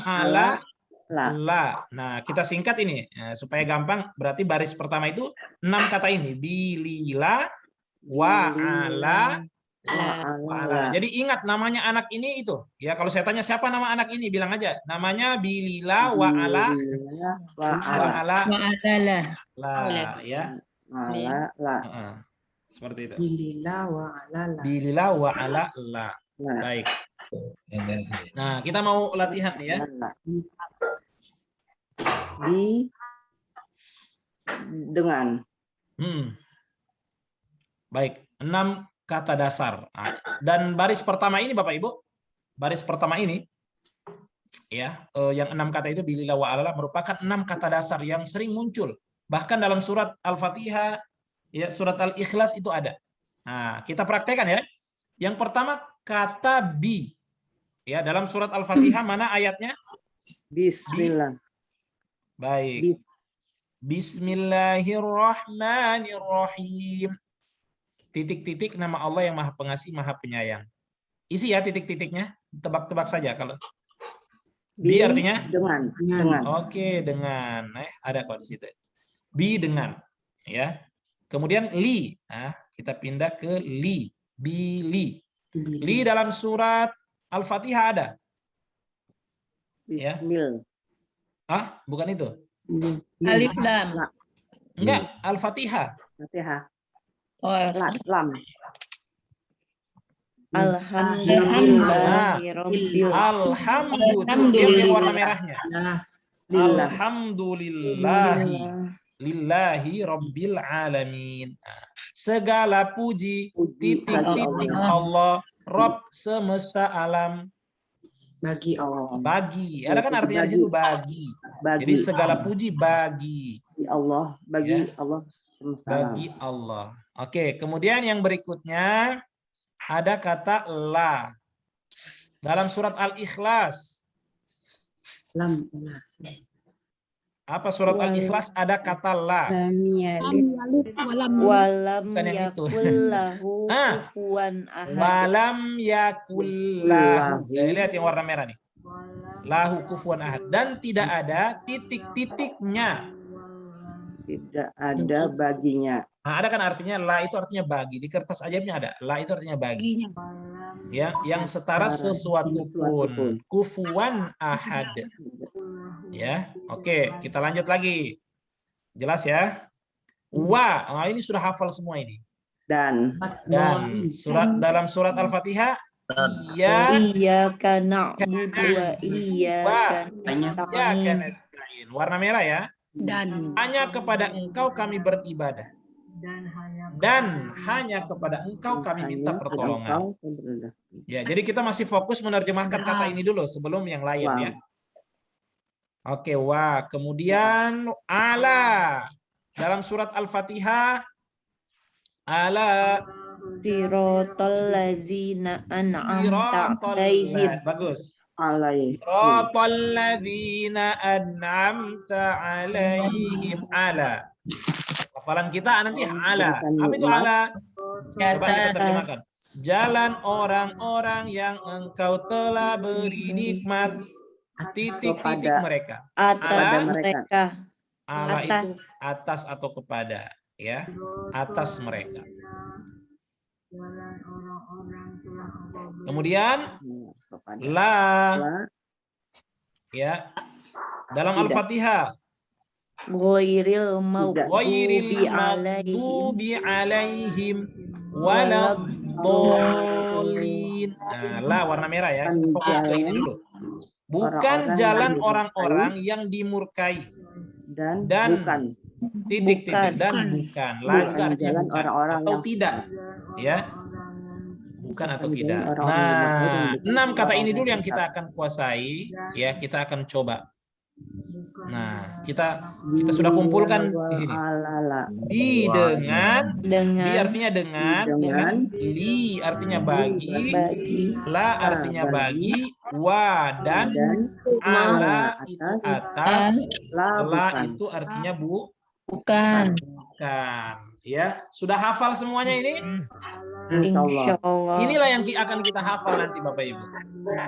ala la. la. Nah, kita singkat ini supaya gampang. Berarti baris pertama itu 6 kata ini. Bilila wa ala wa ala. Jadi ingat namanya anak ini itu. Ya, kalau saya tanya siapa nama anak ini, bilang aja namanya Bilila wa ala la ya. La. Seperti itu. Bilillah wa ala la. Bilila wa ala la. Baik. Nah, kita mau latihan nih ya. Di dengan. Baik, 6 kata dasar. Dan baris pertama ini Bapak Ibu, baris pertama ini ya, yang 6 kata itu bilillah wa ala merupakan 6 kata dasar yang sering muncul. Bahkan dalam surat Al-Fatihah, ya, surat Al-Ikhlas itu ada. Nah, kita praktekkan ya. Yang pertama kata bi. Ya, dalam surat Al-Fatihah mana ayatnya? Bismillah. Baik. Bismillahirrahmanirrahim. Titik-titik nama Allah yang Maha Pengasih, Maha Penyayang. Isi ya titik-titiknya. Tebak-tebak saja kalau. Bi artinya dengan. Oke, dengan. Ada kok di situ. Bi dengan, ya. Kemudian li. Nah, kita pindah ke li. Bili. Li dalam surat Al-Fatihah ada. Ya. Bismillah. Bukan itu. Alif lam. Enggak, Al-Fatihah. Fatihah. Oh, Lam. Alhamdulillahirabbil Alhamdulillah. Warna merahnya. Lillah. Alhamdulillahi rabbil alamin. Segala puji titik-titik Allah, Rob semesta alam. Bagi Allah. Bagi. Ada kan artinya di situ bagi. Jadi segala puji bagi Allah, bagi Allah semesta alam. bagi Allah. Oke, kemudian yang berikutnya ada kata la. Dalam surat Al-Ikhlas. Lam. Apa surat Al-Ikhlas ada kata la. walam Bukan yang itu. yakullahu kufuwan ahad. Walam yakullahu. Lihat yang warna merah nih. Lahu kufuwan ahad. Dan tidak ada titik-titiknya. Tidak ada baginya. Nah, ada kan artinya la itu artinya bagi. Di kertas ajaibnya ada. La itu artinya bagi. Ya, yang setara sesuatu pun. Kufuwan ahad. Ya, oke, kita lanjut lagi. Jelas ya? Wa, ini sudah hafal semua ini. Dan Dalam surat Al-Fatihah, Iyyaka na'budu wa iyyaka nasta'in. Warna merah ya. Dan Hanya kepada Engkau kami beribadah. Dan hanya kepada Engkau kami minta pertolongan. Ya, jadi kita masih fokus menerjemahkan kata ini dulu sebelum yang lain ya. Oke, wa. Kemudian ala. Dalam surat Al-Fatihah, ala siratal ladzina an'amta alaihim. Bagus. alaihi. Siratal ladzina an'amta alaihim. Ala. Hafalan kita nanti ala. Apa itu ala? Coba kita terjemahkan. Jalan orang-orang yang Engkau telah beri nikmat. Titik-titik mereka. Atas Ala, mereka. ala Atas. itu atas atau kepada, ya, atas mereka. Kemudian la, ya, dalam Al-Fatihah. Ghairil Ghairil maghdubi maghdubi alaihim waladdallin. Nah, la warna merah ya. Kita fokus ke ini dulu. Bukan jalan orang-orang yang dimurkai. Dan bukan titik-titik dan bukan. La juga artinya bukan atau tidak. Ya. Bukan atau tidak. Nah, 6 kata ini dulu yang kita akan kuasai. Ya, kita akan coba. Nah, kita sudah kumpulkan di sini. Alala. Bi dengan, bi Dengan artinya dengan, li artinya bagi, la artinya bagi, wa dan ala itu atas, la itu artinya Bukan. bukan. Ya, sudah hafal semuanya ini? Insya Allah. insyaallah. Inilah yang akan kita hafal nanti Bapak Ibu.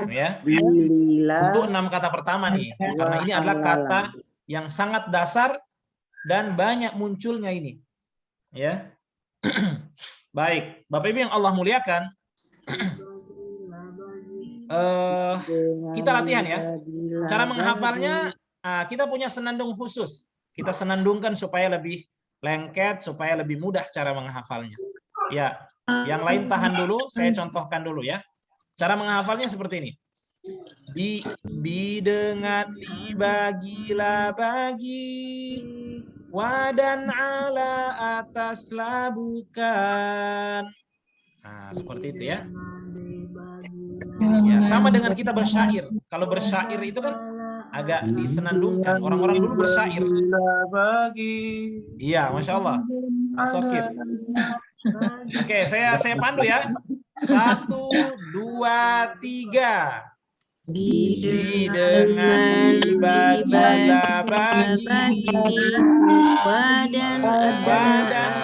Ya. Bilillah. Untuk 6 kata pertama nih, karena ini adalah kata yang sangat dasar dan banyak munculnya ini. Ya. Baik, Bapak Ibu yang Allah muliakan. Kita latihan ya. Cara menghafalnya, kita punya senandung khusus. Kita senandungkan supaya lebih lengket, supaya lebih mudah cara menghafalnya. Ya, yang lain tahan dulu, saya contohkan dulu ya. Cara menghafalnya seperti ini. Bi dengan li bagilah bagi, wa dan ala atas la bukan. Nah, seperti itu ya. Ya, sama dengan kita bersyair. Kalau bersyair itu kan agak disenandungkan. Orang-orang dulu bersyair. Bagi. Iya, Masya Allah. Asokir. Oke, saya pandu ya. 1, 2, 3. Bi dengan li bagilah bagi, badan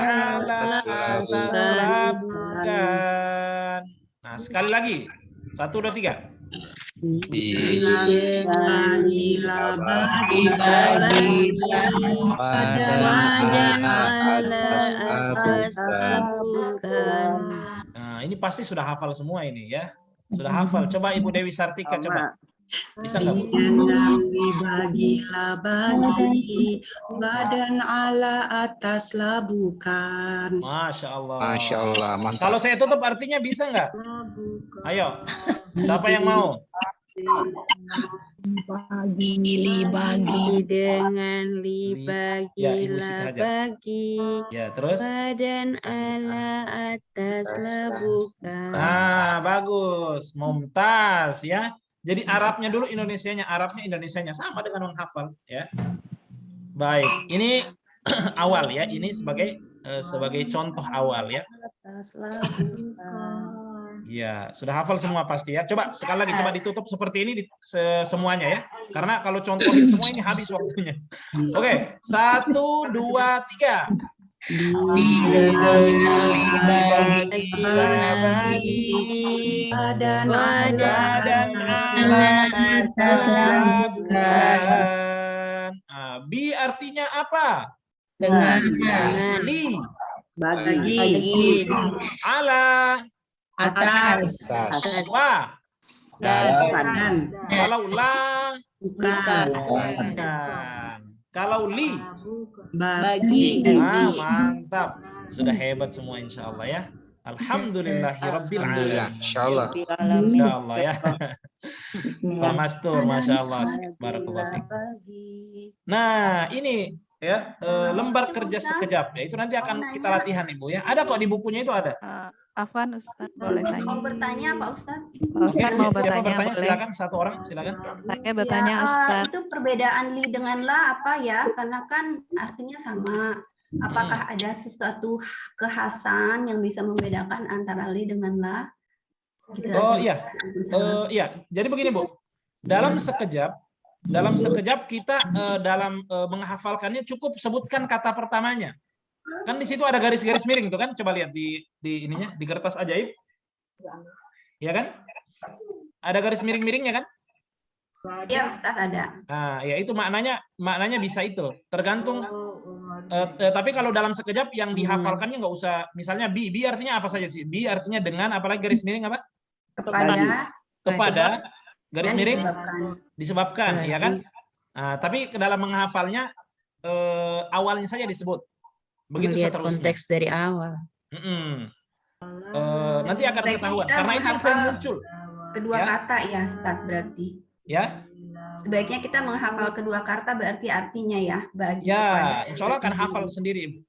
ala atas la bukan. Nah, sekali lagi. 1, 2, 3. Bagilah bagi Nah, ini pasti sudah hafal semua ini ya. Sudah hafal. Coba Ibu Dewi Sartika coba. Bisa nggak, Bu? Bagilah bagi, badan ala atas lah bukan. Masya Allah. Masya Allah, mantap. Kalau saya tutup artinya bisa nggak? Ayo, siapa yang mau? Bagi dengan li Ya, Ibu Siti bagilah Hajar. bagi, Ya, terus? badan ala atas lah bukan. Nah, bagus. Mumtaz ya. Jadi Arabnya dulu Indonesianya, Arabnya Indonesianya sama dengan menghafal ya. Baik, ini awal ya. Ini sebagai contoh awal ya. Ya, sudah hafal semua pasti ya. Coba sekali lagi coba ditutup seperti ini semuanya ya. Karena kalau contohin semua ini habis waktunya. Oke, 1, 2, 3. Badan Bi artinya apa? Dengan Li. bagi Ala. atas Wa. dan Kalau la. bukan. Kalau li. Bagi. Mantap. Sudah hebat semua insya Allah ya. Alhamdulillahirabbil Alhamdulillah, alamin. insya Allah. Insya Allah ya. Pak Mastur, Masya Allah. Barakallahu fiik. Nah, ini ya lembar kerja sekejap ya. Itu nanti akan kita latihan Ibu ya. Ada kok di bukunya itu ada. Afwan Ustaz boleh tanya. Mau bertanya Pak Ustadz? Oke, Ustaz mau siapa bertanya boleh? silakan, satu orang silakan. Saya bertanya Ya, Ustaz. itu perbedaan li dengan la apa ya? Karena kan artinya sama. Apakah ada sesuatu kekhasan yang bisa membedakan antara li dengan la? Gitu Oh aja. iya. Iya, jadi begini Bu. Dalam sekejap kita dalam menghafalkannya cukup sebutkan kata pertamanya. Kan di situ ada garis-garis miring tuh kan, coba lihat di ininya, di kertas ajaib. Ya kan? Ada garis miring-miringnya kan? Ya Ustaz ada. Nah, ya itu maknanya bisa itu. Tergantung tapi kalau dalam sekejap yang dihafalkannya nggak usah, misalnya bi artinya apa saja sih? Bi artinya dengan, apalagi garis miring apa? Kepada garis dan miring disebabkan, ya kan? Nah, tapi dalam menghafalnya awalnya saja disebut. Begitu Melihat seterusnya. konteks dari awal. Nanti akan Sebaiknya ketahuan kita karena itu yang sering muncul. Kedua Ya. kata ya Ustaz berarti. Ya, Sebaiknya kita menghafal kedua kata berarti artinya ya. Bagi ya, kepada. insya Allah akan hafal sendiri.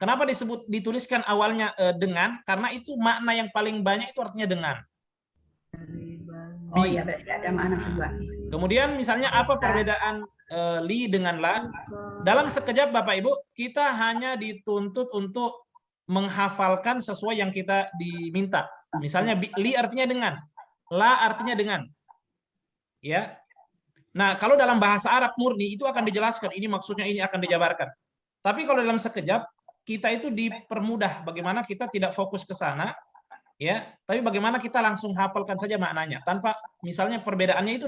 Kenapa dituliskan awalnya dengan? Karena itu makna yang paling banyak itu artinya dengan. Oh iya berarti ada makna kedua. Kemudian misalnya apa perbedaan li dengan la, dalam sekejap Bapak Ibu, kita hanya dituntut untuk menghafalkan sesuai yang kita diminta. Misalnya li artinya dengan, la artinya dengan. Ya. Nah, kalau dalam bahasa Arab murni itu akan dijelaskan, ini maksudnya ini akan dijabarkan. Tapi kalau dalam sekejap, kita itu dipermudah bagaimana kita tidak fokus ke sana, ya, tapi bagaimana kita langsung hafalkan saja maknanya tanpa misalnya perbedaannya itu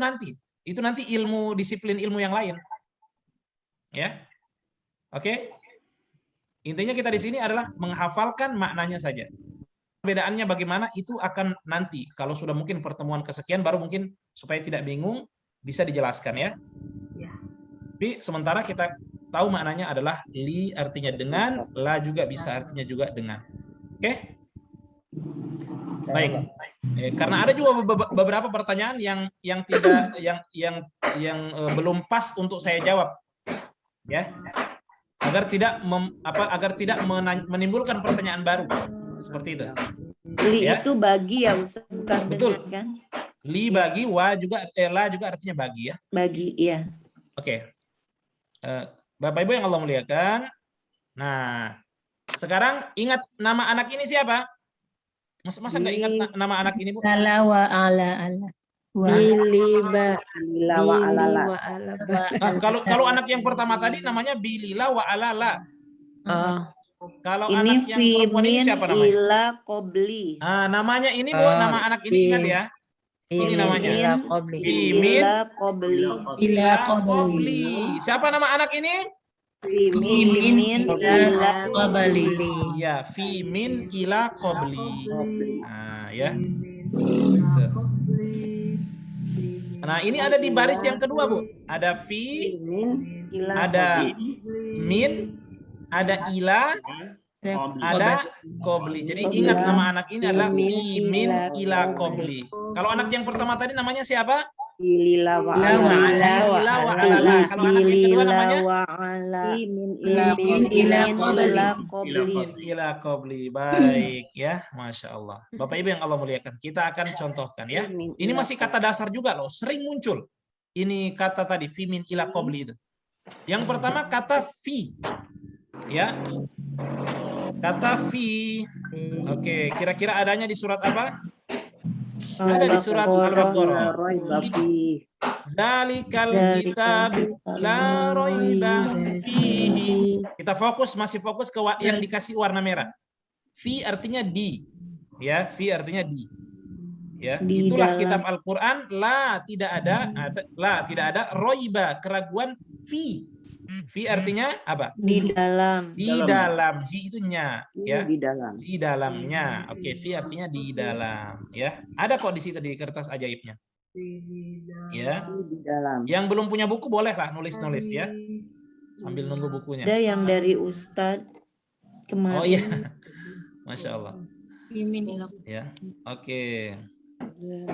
nanti ilmu disiplin ilmu yang lain, ya, oke. Intinya kita di sini adalah menghafalkan maknanya saja. Perbedaannya bagaimana itu akan nanti kalau sudah mungkin pertemuan kesekian baru mungkin supaya tidak bingung bisa dijelaskan ya. Tapi sementara kita tahu maknanya adalah li artinya dengan, la juga bisa artinya juga dengan. Oke? Baik. Karena ada juga beberapa pertanyaan yang tidak yang belum pas untuk saya jawab. Ya. Agar tidak menimbulkan pertanyaan baru. Seperti itu. Li Ya. itu bagi ya Ustaz, bukan Betul. dengan kan? Li bagi, wa juga, la juga artinya bagi ya. Bagi, iya. Oke. Bapak Ibu yang Allah muliakan. Nah, sekarang ingat nama anak ini siapa? Masa nggak ingat nama anak ini, Bu? Ala wa ala ala. Biliba. Lila wa alala. Wa ala ba. Nah, kalau anak yang pertama tadi namanya Bilila wa alala. Oh. Kalau Ini anak yang perempuan ini Fimin siapa namanya? ila Qobli. Ah, namanya ini Bu, nama anak ini ingat ya. Ini namanya. Ila qabli. Fimin Ila Qobli. Ila qabli. Qobli. Siapa nama anak ini? Fimin ila qabli. Ya, Fimin ila Qobli. Nah, ya. Tuh. Nah, ini ada di baris yang kedua, Bu. Ada fi, ada min, ada ila, ada Qobli. Jadi ingat nama anak ini adalah Fimin ila Qobli. Kalau anak yang pertama tadi namanya siapa? Lila wa La wa alala. ala wa Ila wa ala. alala. Kalau anak yang kedua namanya wa ala. Fimin ila qabli. Qobli. ila Qobli. Baik ya, Masya Allah. Bapak Ibu yang Allah muliakan, kita akan contohkan ya. Ini masih kata dasar juga loh, sering muncul. Ini kata tadi, Fimin ila Qobli itu. Yang pertama kata fi. Ya. Kata fi. Oke, kira-kira adanya di surat apa? Ada di surat Al-Baqarah. Zalikal kitab la raiba fihi. Kita masih fokus ke yang dikasih warna merah. Fi artinya di. Ya, fi artinya di. Ya, Di itulah dalam. kitab Al-Qur'an tidak ada raiba, keraguan fi. Fi artinya apa? Di dalam. Di dalam, hi itu nya, ya. Di dalam. Di dalamnya. Oke, fi artinya di dalam, ya. Ada kok di situ di kertas ajaibnya. Ya. Di dalam. Yang belum punya buku bolehlah nulis-nulis ya. Sambil nunggu bukunya. Ada yang dari Ustadz kemarin. Oh iya. Masya Allah. Fimin ila Ya. Oke.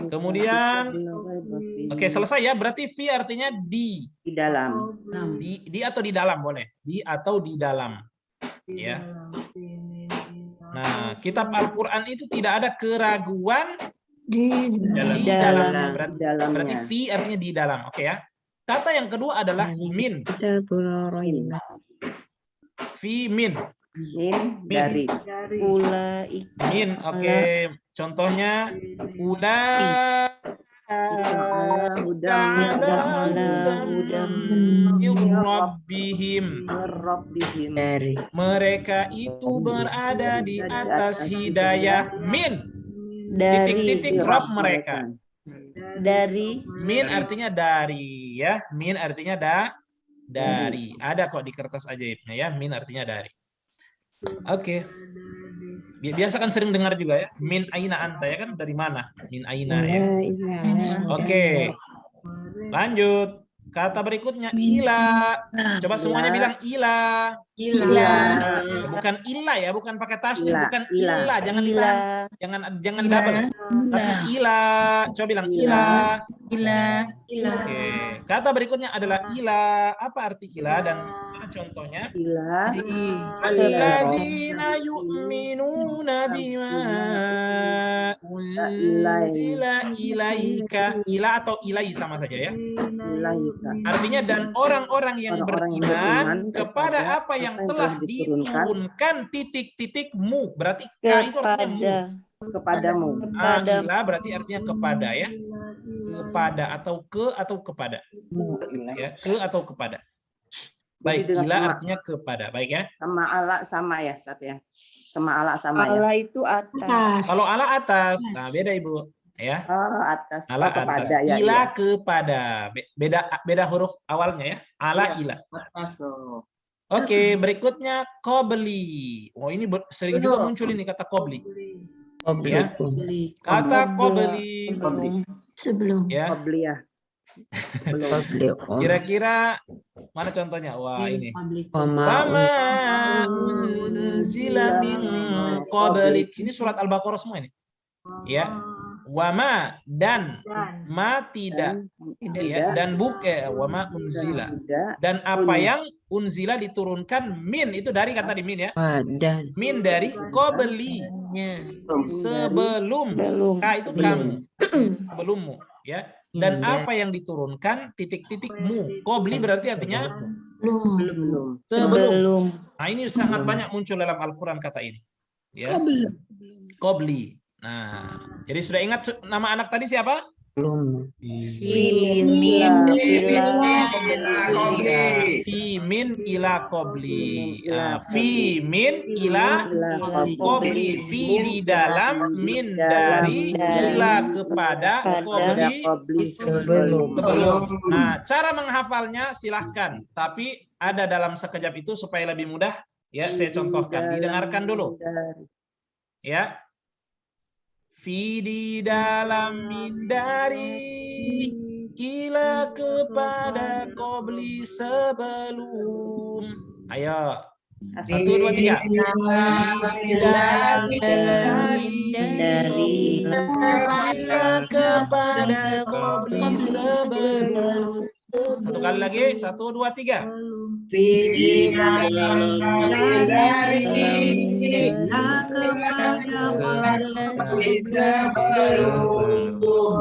Kemudian oke, selesai ya. Berarti fi artinya di. Di dalam. Di atau di dalam boleh. Di atau di dalam. Ya. Nah, kitab Al-Qur'an itu tidak ada keraguan di di dalam. dalamnya. Berarti fi artinya di dalam. Oke ya. Kata yang kedua adalah min. kita beroroin. Fi min. Min dari. Ulaik. Min. Oke. Contohnya Rabbihim. Dari Mereka itu berada di atas hidayah min. Dari. Titik-titik Rabb mereka. Dari. Min artinya dari ya. Min artinya dari. Ada kok di kertas ajaibnya ya. Min artinya dari. Oke. Biasa kan sering dengar juga ya. Min aina anta ya kan, dari mana? Min aina ya. Oke. Lanjut. Kata berikutnya ila. Coba semuanya bilang ila. Bukan ila ya, bukan pakai tasdid, bukan ila. Jangan jangan double. Tapi ila. Coba bilang ila. Oke. Kata berikutnya adalah ila. Apa arti ila dan contohnya? Ila. Alladzina yu'minuna bima unzila ilaika. Ila atau ilai sama saja ya. Artinya dan orang-orang yang Orang-orang yang beriman beriman kepada apa yang telah diturunkan titik-titik-mu. Berarti K itu artinya mu. kepadamu. Ila berarti artinya kepada ya. Kepada atau kepada. Ya, ke atau kepada. Baik, Jadi dengan ila sama- artinya kepada. Baik ya. Sama ala sama ya, Ustaz ya. Sama ala sama ya. Allah itu atas. Kalau ala atas, nah beda Ibu. Ya. Oh, atas. Ala Oh, kepada atas. ya. Ila Iya. kepada. Beda huruf awalnya ya. Ala Iya. ila. Atas tuh. Oke, berikutnya qabli. Oh, ini sering juga muncul ini kata qabli. Ya. Beli. Kata qabli. Sebelum. Ya. Qabliyah. Sebelum. Kira-kira mana contohnya? Wah, ini. Public. Wama unzila min qablik. Ini surat Al-Baqarah semua ini. Ya. Wama dan ma tidak ya, dan wama unzila. Tidak. Dan apa yang unzila diturunkan min itu dari kata di min ya. Dan. Min dari qabli sebelum. Ka itu kamu. Sebelummu ya. Dan apa yang diturunkan titik-titikmu. Qabli berarti artinya Belum. sebelum. Nah, ini sangat banyak muncul dalam Al-Qur'an kata ini. Ya. Qabli. Nah, jadi sudah ingat nama anak tadi siapa? Fi min ila qabli. Fi min ila qabli. Fi di dalam, min dari, ila kepada, qabli sebelum. Nah, cara menghafalnya silahkan. Tapi ada dalam sekejap itu supaya lebih mudah. Ya, saya contohkan. Didengarkan dulu. Ya. Fi di dalam, min dari, ila kepada, qabli sebelum. Ayo. 1, 2, 3. Fi di dalam, dari, ila kepada, qabli sebelum. Satu kali lagi. 1, 2, 3.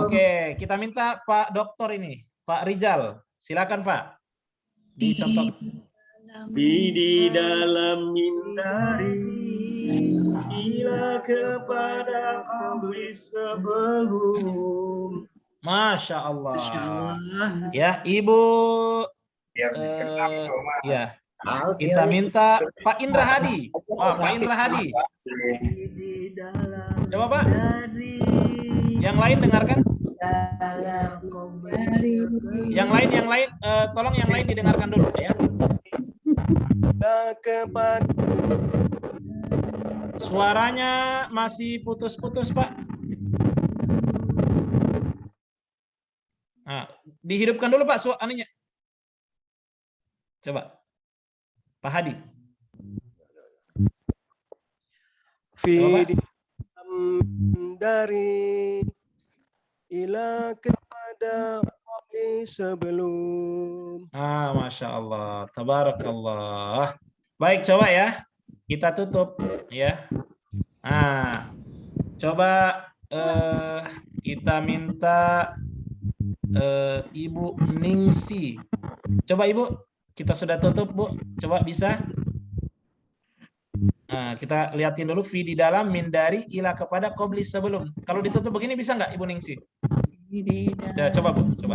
Oke, kita minta Pak Doktor ini, Pak Rijal. Silakan Pak. Dicontoh. Di dalam mindari ila kepada qabli sebelum. Masya Allah. Masya Allah. Ya, Ibu. Ya, kita minta Pak Indra Hadi. Wah, Pak Indra Hadi. Coba Pak. Yang lain dengarkan. Yang lain, tolong yang lain didengarkan dulu ya. Suaranya masih putus-putus Pak. Nah, dihidupkan dulu Pak suaranya. Coba. Pak Hadi. Dari ila kepada qabli sebelum. Masya Allah. Tabarakallah. Baik, coba ya. Kita tutup ya. Coba kita minta Ibu Ningsi. Coba Ibu, kita sudah tutup Bu. Coba bisa. Nah, kita lihatin dulu fi di dalam, min dari, ila kepada, qabli sebelum. Kalau ditutup begini bisa nggak Ibu Ningsi? Ya, coba Bu, coba.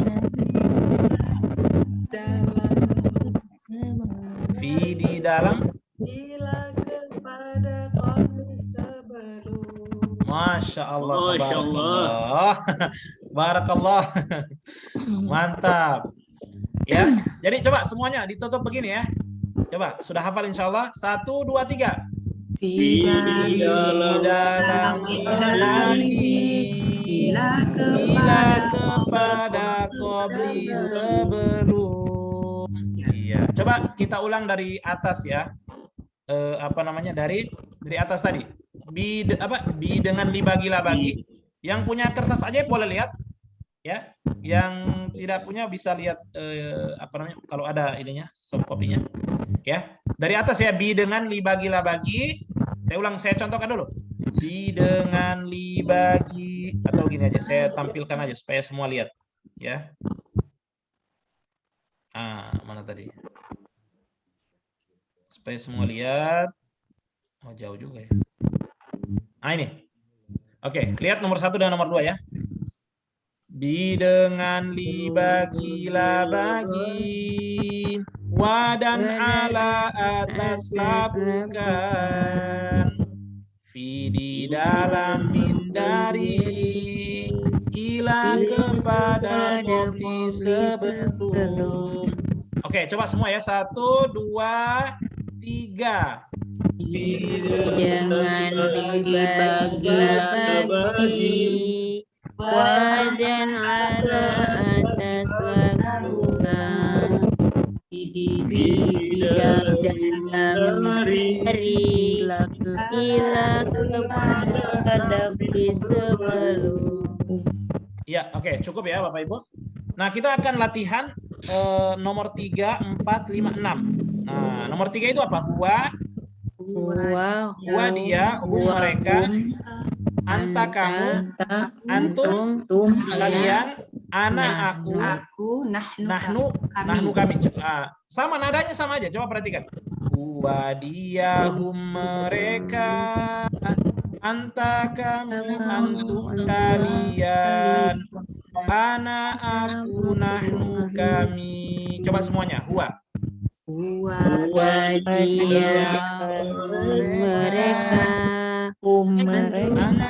Fi di dalam, Ila kepada qabli sebelum. Masya Allah, Masya tabarakallah. Barakallah. Mantap. Ya, jadi coba semuanya ditutup begini ya. Coba, sudah hafal insya Allah. 1, 2, 3. Fi dalam ila kepada qabli sebelum. Iya. Coba kita ulang dari atas ya. Dari atas tadi. Bi dengan libagi labagi. Yang punya kertas aja boleh lihat. Ya. Yang tidak punya bisa lihat kalau ada ininya, soft copy-nya. Ya. Dari atas ya, bi dengan libagi labagi. Saya contohkan dulu. Bi dengan libagi, atau gini aja, saya tampilkan aja supaya semua lihat. Ya. Mana tadi? Supaya semua lihat. Oh, jauh juga ya. Ini. Oke, lihat nomor 1 dan nomor 2 ya. Bi dengan li bagilah bagi, wa dan ala atas la bukan, fi di dalam min dari, ila kepada qabli sebelum. Oke, coba semua ya. 1, 2, 3. Dengan dibagi-bagi wadan ala atas lakukan di dalam hari ila kepada sebelum. Ya, oke, cukup ya Bapak Ibu. Nah, kita akan latihan nomor 3, 4, 5, 6. Nah, nomor 3 itu apa? Huwa dia, mereka, anta kamu, antum kalian, ana aku, nahnu kami. Sama nadanya sama aja. Coba perhatikan. Huwa dia, mereka, anta kamu, antum kalian, ana aku, nahnu kami. Coba semuanya. Huwa dia mereka antum kalian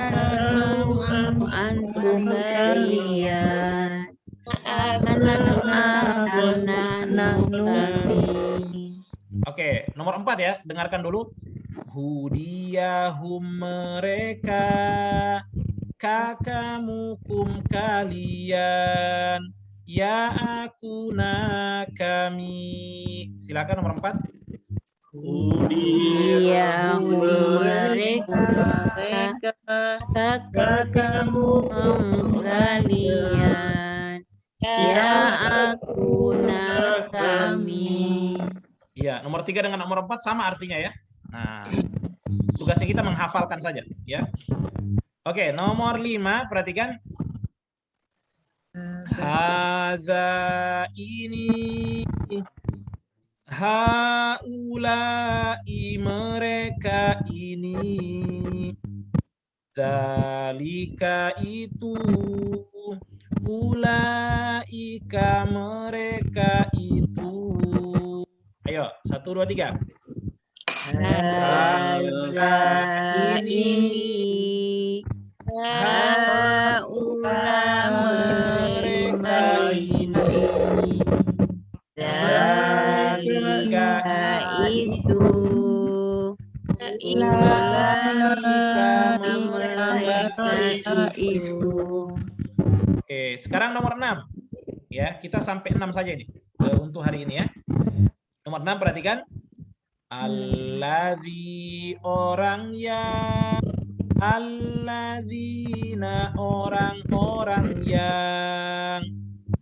aku nahnu kami. Oke, nomor 4 ya. Dengarkan dulu. Hudiyahum mereka, kakamukum kalian, ya aku kami. Silakan nomor 4. Dia mereka kakamukum kalian, ya aku kami. Iya, nomor 3 dengan nomor 4 sama artinya ya. Nah, tugasnya kita menghafalkan saja ya. Oke, nomor 5 perhatikan. Haza ini, haulai mereka ini, zalika itu, ulaika mereka itu. Ayo, 1, 2, 3. Haza ini, haula mereka ini, zalika itu, ulaika mereka itu. Oke, sekarang nomor 6. Ya, kita sampai 6 saja ini untuk hari ini ya. Nomor 6 perhatikan. Alladzi orang yang, alladzina orang-orang yang,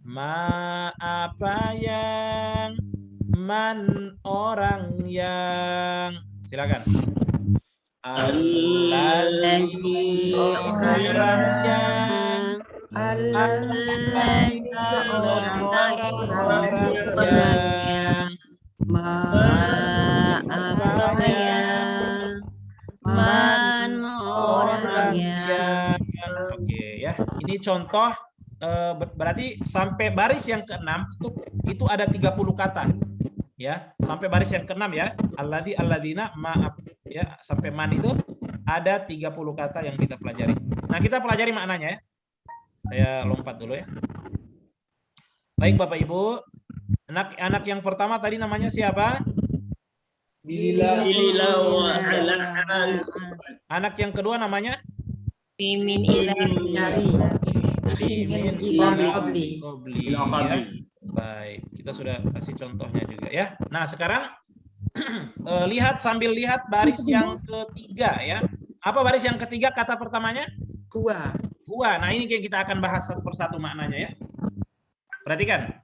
ma apa yang, man orang yang. Silakan. Alladzi orang yang, alladzina orang-orang yang, apa yang, man orang yang. Oke ya, ini contoh berarti sampai baris yang ke-6 itu ada 30 kata. Ya, sampai baris yang ke-6 ya. Alladzi, alladzina, maaf ya, sampai man itu ada 30 kata yang kita pelajari. Nah, kita pelajari maknanya ya. Saya lompat dulu ya. Baik Bapak Ibu, anak yang pertama tadi namanya siapa? Anak yang kedua namanya? Mimin ilahi. Mimin ilahi. Ya. Baik, kita sudah kasih contohnya juga ya. Nah, sekarang lihat sambil lihat baris yang ketiga ya. Apa baris yang ketiga kata pertamanya? Huwa. Nah, ini yang kita akan bahas satu persatu maknanya ya. Perhatikan.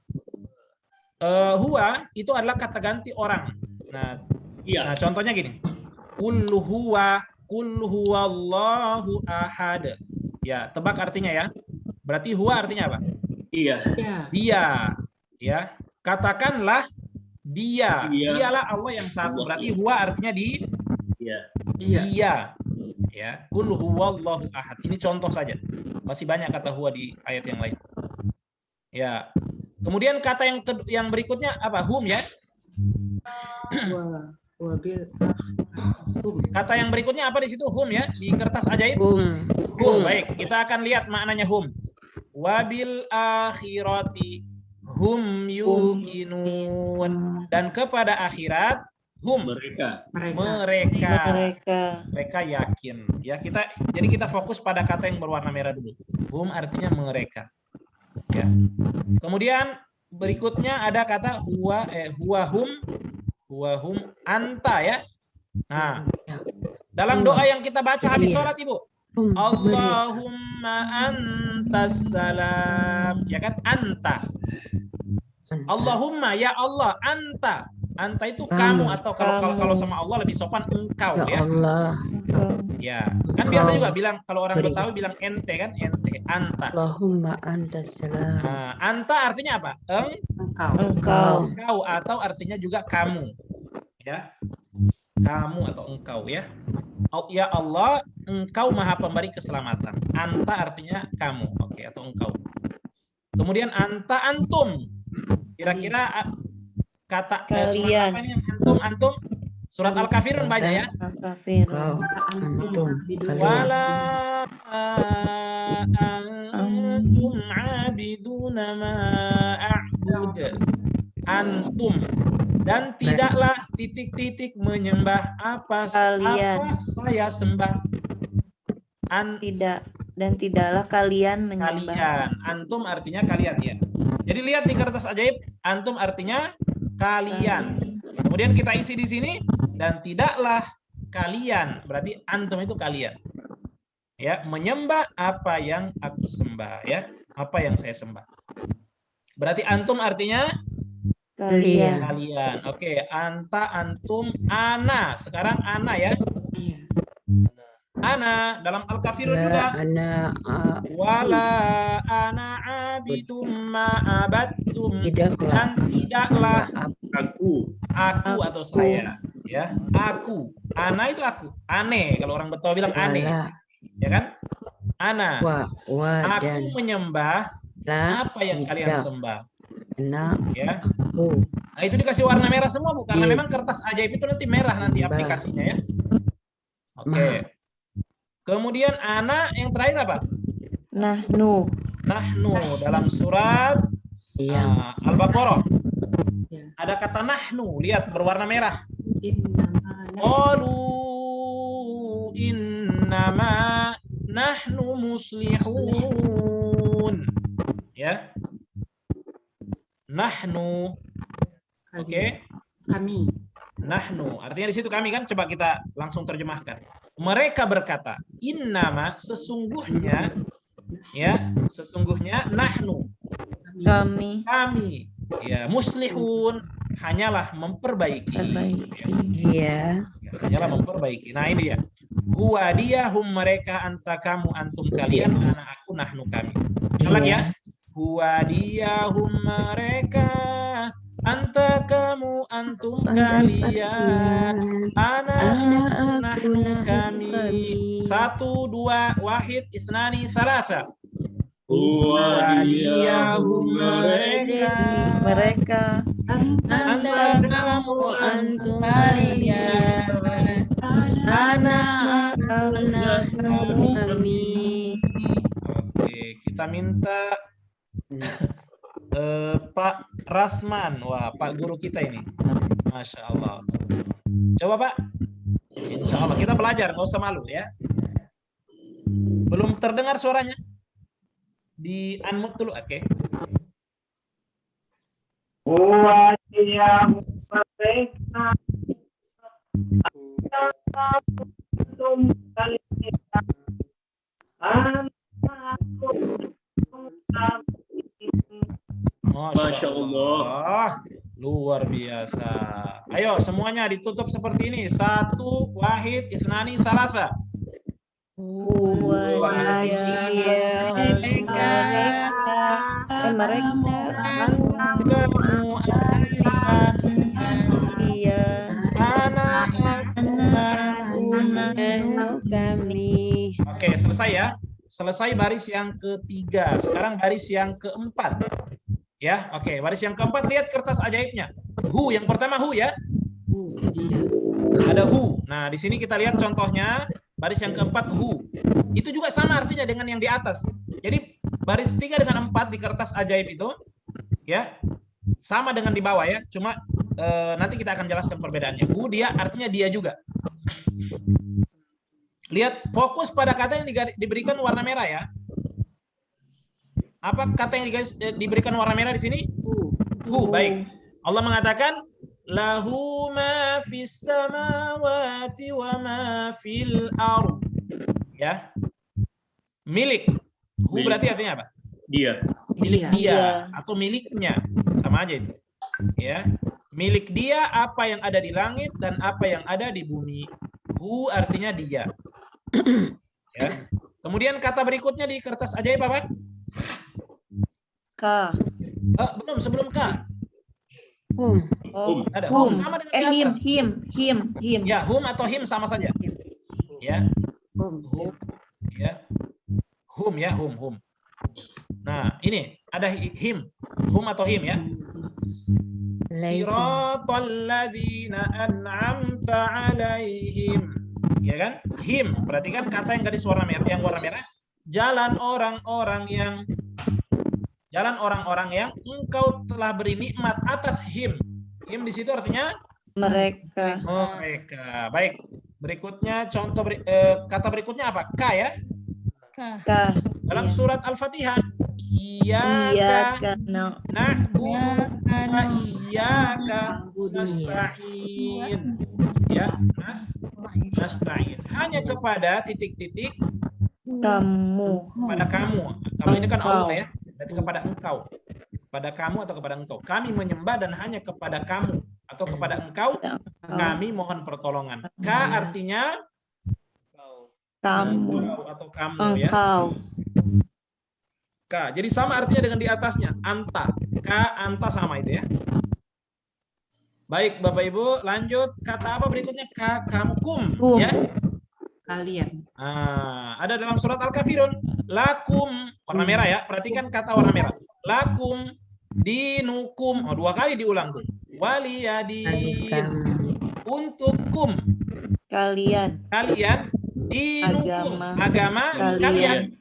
Huwa itu adalah kata ganti orang. Nah, contohnya gini. Qul huwallahu ahad. Ya, tebak artinya ya. Berarti huwa artinya apa? Iya. Dia. Ya. katakanlah dia. Dialah Allah yang satu. Berarti huwa artinya dia. Ya, qul huwallahu ahad. Ini contoh saja. Masih banyak kata huwa di ayat yang lain. Ya. Kemudian kata yang berikutnya apa? Hum ya. Kata yang berikutnya apa di situ? Hum ya, di kertas ajaib. Hum. Baik, kita akan lihat maknanya hum. Wabil akhirati hum yuqinun. Dan kepada akhirat hum mereka yakin. Ya, jadi kita fokus pada kata yang berwarna merah dulu. Hum artinya mereka. Ya. Kemudian berikutnya ada kata huwa hum anta ya. Nah, dalam doa yang kita baca habis sholat Ibu, Allahumma antas salam, ya kan, anta. Allahumma ya Allah, anta. Anta itu kamu, atau kalau sama Allah lebih sopan engkau ya. Allah. Ya, kan biasa juga bilang, kalau orang Betawi bilang ente kan, ente, anta. Allahumma antas salam. Nah, anta artinya apa? Engkau. Engkau, atau artinya juga kamu. Ya. Kamu atau engkau ya. Ya Allah, engkau maha pemberi keselamatan. Anta artinya kamu, oke, atau engkau. Kemudian anta antum. Kira-kira kata kalian. surat apa ini? Antum. Surat Al-Kafirun banyak ya. Engkau. Antum. Wala antum abiduna ma a'bud. Antum. Dan tidaklah titik-titik menyembah apa saya sembah. Tidaklah kalian menyembah. Kalian. Antum artinya kalian ya. Jadi lihat di kertas ajaib, antum artinya kalian. Kemudian kita isi di sini, dan tidaklah kalian, berarti antum itu kalian. Ya, menyembah apa yang aku sembah ya, apa yang saya sembah. Berarti antum artinya kalian. Oke, anta, antum, ana. Sekarang ana ya. Ana dalam Al-Kafirun juga. Wala ana abidum ma abattum. Dan tidaklah aku atau saya ya. Aku. Ana itu aku. Ane kalau orang Betawi bilang ane. Ya kan? Ana. Aku menyembah apa yang kalian sembah. Ya. Nah, itu dikasih warna merah semua Bu, karena memang kertas ajaib itu nanti merah nanti aplikasinya ya. Oke. Kemudian ana yang terakhir apa? Nahnu dalam surat Al-Baqarah. Ada kata nahnu, lihat berwarna merah. Qalu innama nahnu muslihun. Ya. Nahnu. Oke. Kami. Nahnu. Artinya di situ kami kan, coba kita langsung terjemahkan. Mereka berkata, innama sesungguhnya ya, sesungguhnya nahnu kami ya, muslihun hanyalah memperbaiki. Iya. Hanyalah memperbaiki. Nah, ini dia. Huwa dia hum mereka, anta kamu, antum kalian, anak aku, nahnu kami. Sekali ya. Huwa dia hum mereka, anta kamu, antum kalian, anak aku, nahnu kami. 1, 2, wahid, isnani, salasa. Huwa dia hum mereka, anta kamu, antum kalian, anak aku, nahnu kami. Oke, kita minta Pak Rasman. Wah, Pak guru kita ini. Masya Allah. Coba Pak. Insya Allah kita belajar, nggak usah malu ya. Belum terdengar suaranya? Di unmute dulu, oke. Masya Allah. Luar biasa. Ayo semuanya ditutup seperti ini. 1, wahid, isnani, salasa. Huwa dia mereka, mereka kamu akan dia anak kami. Oke, selesai ya. Selesai baris yang ketiga. Sekarang baris yang keempat. Ya, oke. Baris yang keempat, lihat kertas ajaibnya. Hu, yang pertama hu ya. Ada hu. Nah, di sini kita lihat contohnya. Baris yang keempat hu. Itu juga sama artinya dengan yang di atas. Jadi baris 3 dengan 4 di kertas ajaib itu, ya, sama dengan di bawah ya. Cuma nanti kita akan jelaskan perbedaannya. Hu dia artinya dia juga. Lihat, fokus pada kata yang diberikan warna merah ya. Apa kata yang diberikan warna merah di sini? Hu, baik. Allah mengatakan, lahu ma fis samawati wa ma fil ard. Ya. Milik. Hu berarti artinya apa? Dia. Milik dia atau miliknya. Sama aja itu. Ya. Milik dia apa yang ada di langit dan apa yang ada di bumi. Hu artinya dia. Ya. Kemudian kata berikutnya di kertas ajaib apa? Ka. Belum, sebelum ka. Ada Hum. sama dengan di atas. Him. Ya, hum atau him sama saja. Ya. Hum. Ya. Hum ya, hum. Nah, ini ada him. Hum atau him ya. Siratal ladzina an'amta 'alaihim. Ya kan? Him, perhatikan kata yang garis warna merah, jalan orang-orang yang engkau telah beri nikmat atas him. Him di situ artinya Mereka. mereka. Baik. Berikutnya contoh kata berikutnya apa? Ka ya. Ka. Dalam surat Al-Fatihah, Iyyaka na'budu wa iyyaka nasta'in. Ya, nasta'in. Hanya kepada titik-titik kamu. kepada kamu. Kalau ini kan Allah ya. Berarti kepada engkau. Kepada kamu atau kepada engkau. Kami menyembah dan hanya kepada kamu atau kepada engkau kami mohon pertolongan. Ka artinya Kamu. atau kamu ya. Engkau. Ka. Jadi sama artinya dengan di atasnya. Anta. Ka, anta sama itu ya. Baik, Bapak Ibu, lanjut. Kata apa berikutnya? Ka, kamu, kum. Ya. Kalian. Ada dalam surat Al-Kafirun. Lakum. Warna merah ya. Perhatikan kata warna merah. Lakum dinukum. 2 kali diulang tuh. Waliyadin. Untukkum. Kalian. Dinukum. Agama kalian.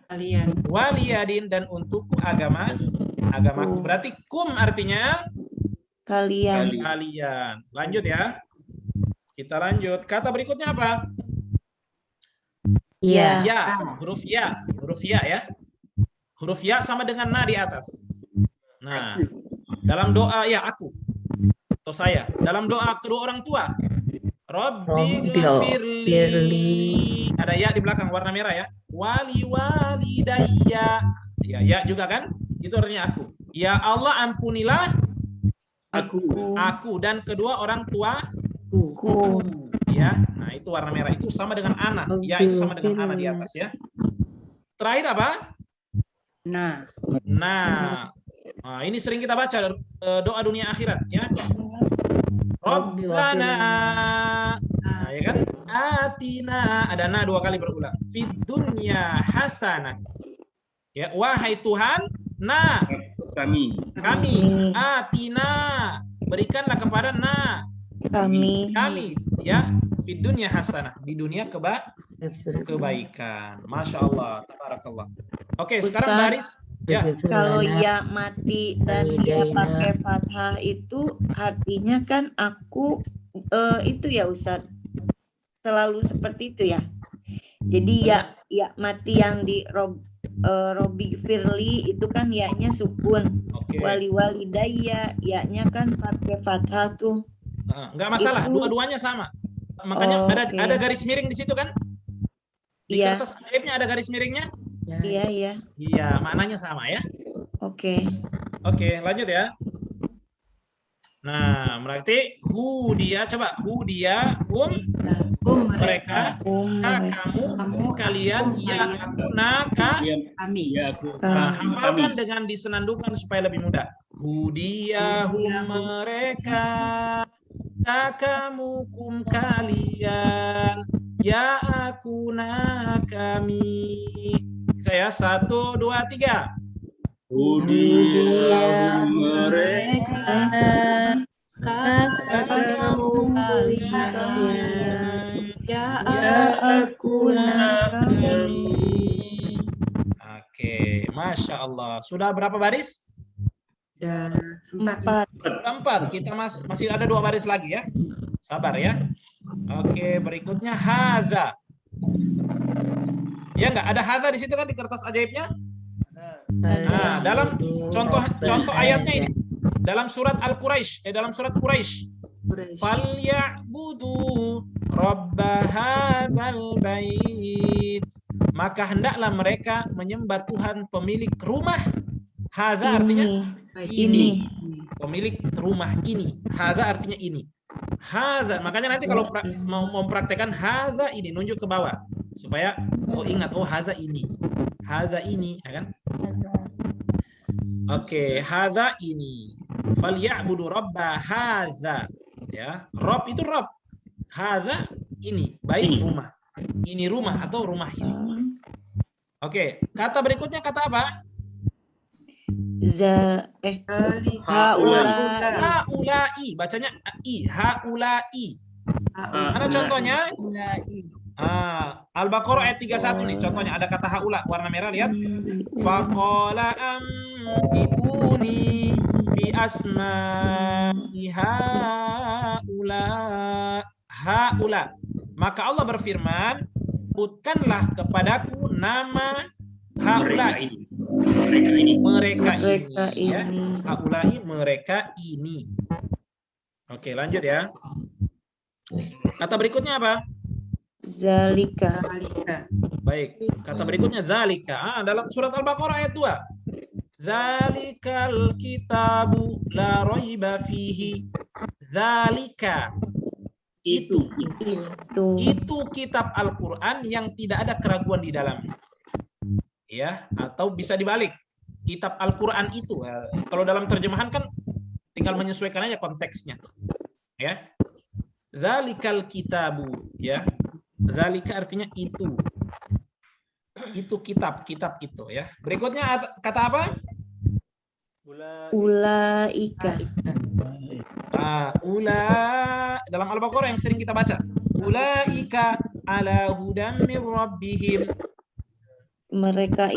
Waliyadin dan untukku agamaku. Berarti kum artinya Kalian. Lanjut ya. Kita lanjut. Kata berikutnya apa? Ya. Ya. Huruf ya ya. Huruf ya sama dengan na di atas. Nah, dalam doa ya aku atau saya. Dalam doa kedua orang tua. Robbi ghafirli. Ada ya di belakang warna merah ya. Walidayya. Ya juga kan? Itu artinya aku. Ya Allah ampunilah aku dan kedua orang tua ya. Nah, itu warna merah. Itu sama dengan ana. Ya, itu sama dengan ana di atas ya. Terakhir apa? Nah, ini sering kita baca doa dunia akhirat ya. Rabbana, ya kan? Atina, ada na 2 kali berulang. Fid dunya hasanah. Ya, wahai Tuhan, kami. Atina, berikanlah kepada kami ya. Fid dunya hasanah, di dunia kebaikan. Masya Allah, tabarakallah. Oke, sekarang baris. Ya. Kalau ya mati dan dia pakai fathah itu artinya kan aku itu ya Ustaz. Selalu seperti itu ya. Jadi ya mati yang di Robbi Firli itu kan ya-nya sukun. Okay. Walidayya ya-nya kan pakai fathah tuh. Enggak masalah, dua-duanya sama. Makanya ada garis miring di situ kan? Di kertas ajaibnya ada garis miringnya? Iya. Iya, maknanya sama ya. Oke, lanjut ya. Nah, berarti dia coba dia mereka kamu kalian ya aku kami. Nah, hafalkan dengan disenandungkan supaya lebih mudah. Dia mereka kamu kalian ya aku kami. Saya 1, 2, 3. Dia mereka kamu kalian ya aku kami. Oke, Masya Allah. Sudah berapa baris? dan 4. Sudah 4. Kita masih ada 2 baris lagi ya. Sabar ya. Oke, berikutnya haza. Ya nggak ada haza di situ kan di kertas ajaibnya? Nah, dalam contoh ayatnya ini dalam surat Al-Quraisy, dalam surat Quraisy. Falyabudu rabba hadzal bait. Maka hendaklah mereka menyembah Tuhan pemilik rumah. Hadza artinya ini. Pemilik rumah ini. Hadza artinya ini. Hadza. Makanya nanti kalau mau mempraktekkan hadza ini nunjuk ke bawah supaya ingat hadza ini. Hadza ini, ya kan? Oke, hadza ini. Falyabudu rabba hadza. Ya, Rob itu Rob. Hadza ini, bait rumah. Ini rumah atau rumah ini. Oke, kata berikutnya kata apa? Haulai, bacanya i, haulai. Mana contohnya? Al-Baqarah ayat 31 nih contohnya, ada kata haula warna merah, lihat. Faqala ambikuni bi asma'i haula. Maka Allah berfirman, sebutkanlah kepadaku nama haula, mereka ini ya. Haulai, mereka ini. Oke, lanjut ya. Kata berikutnya apa? Zalika. Baik, kata berikutnya zalika. Dalam surat Al-Baqarah ayat 2. Zalikal kitabu la raiba fihi. Zalika. Itu kitab Al-Qur'an yang tidak ada keraguan di dalamnya. Ya, atau bisa dibalik. Kitab Al-Qur'an itu. Kalau dalam terjemahan kan tinggal menyesuaikan aja konteksnya. Ya. Zalikal kitabu, ya. Zalika artinya itu. Itu kitab itu ya. Berikutnya kata apa? Ulaika. Dalam Al-Baqarah yang sering kita baca. Ulaika ala hudam min rabbihim. Mereka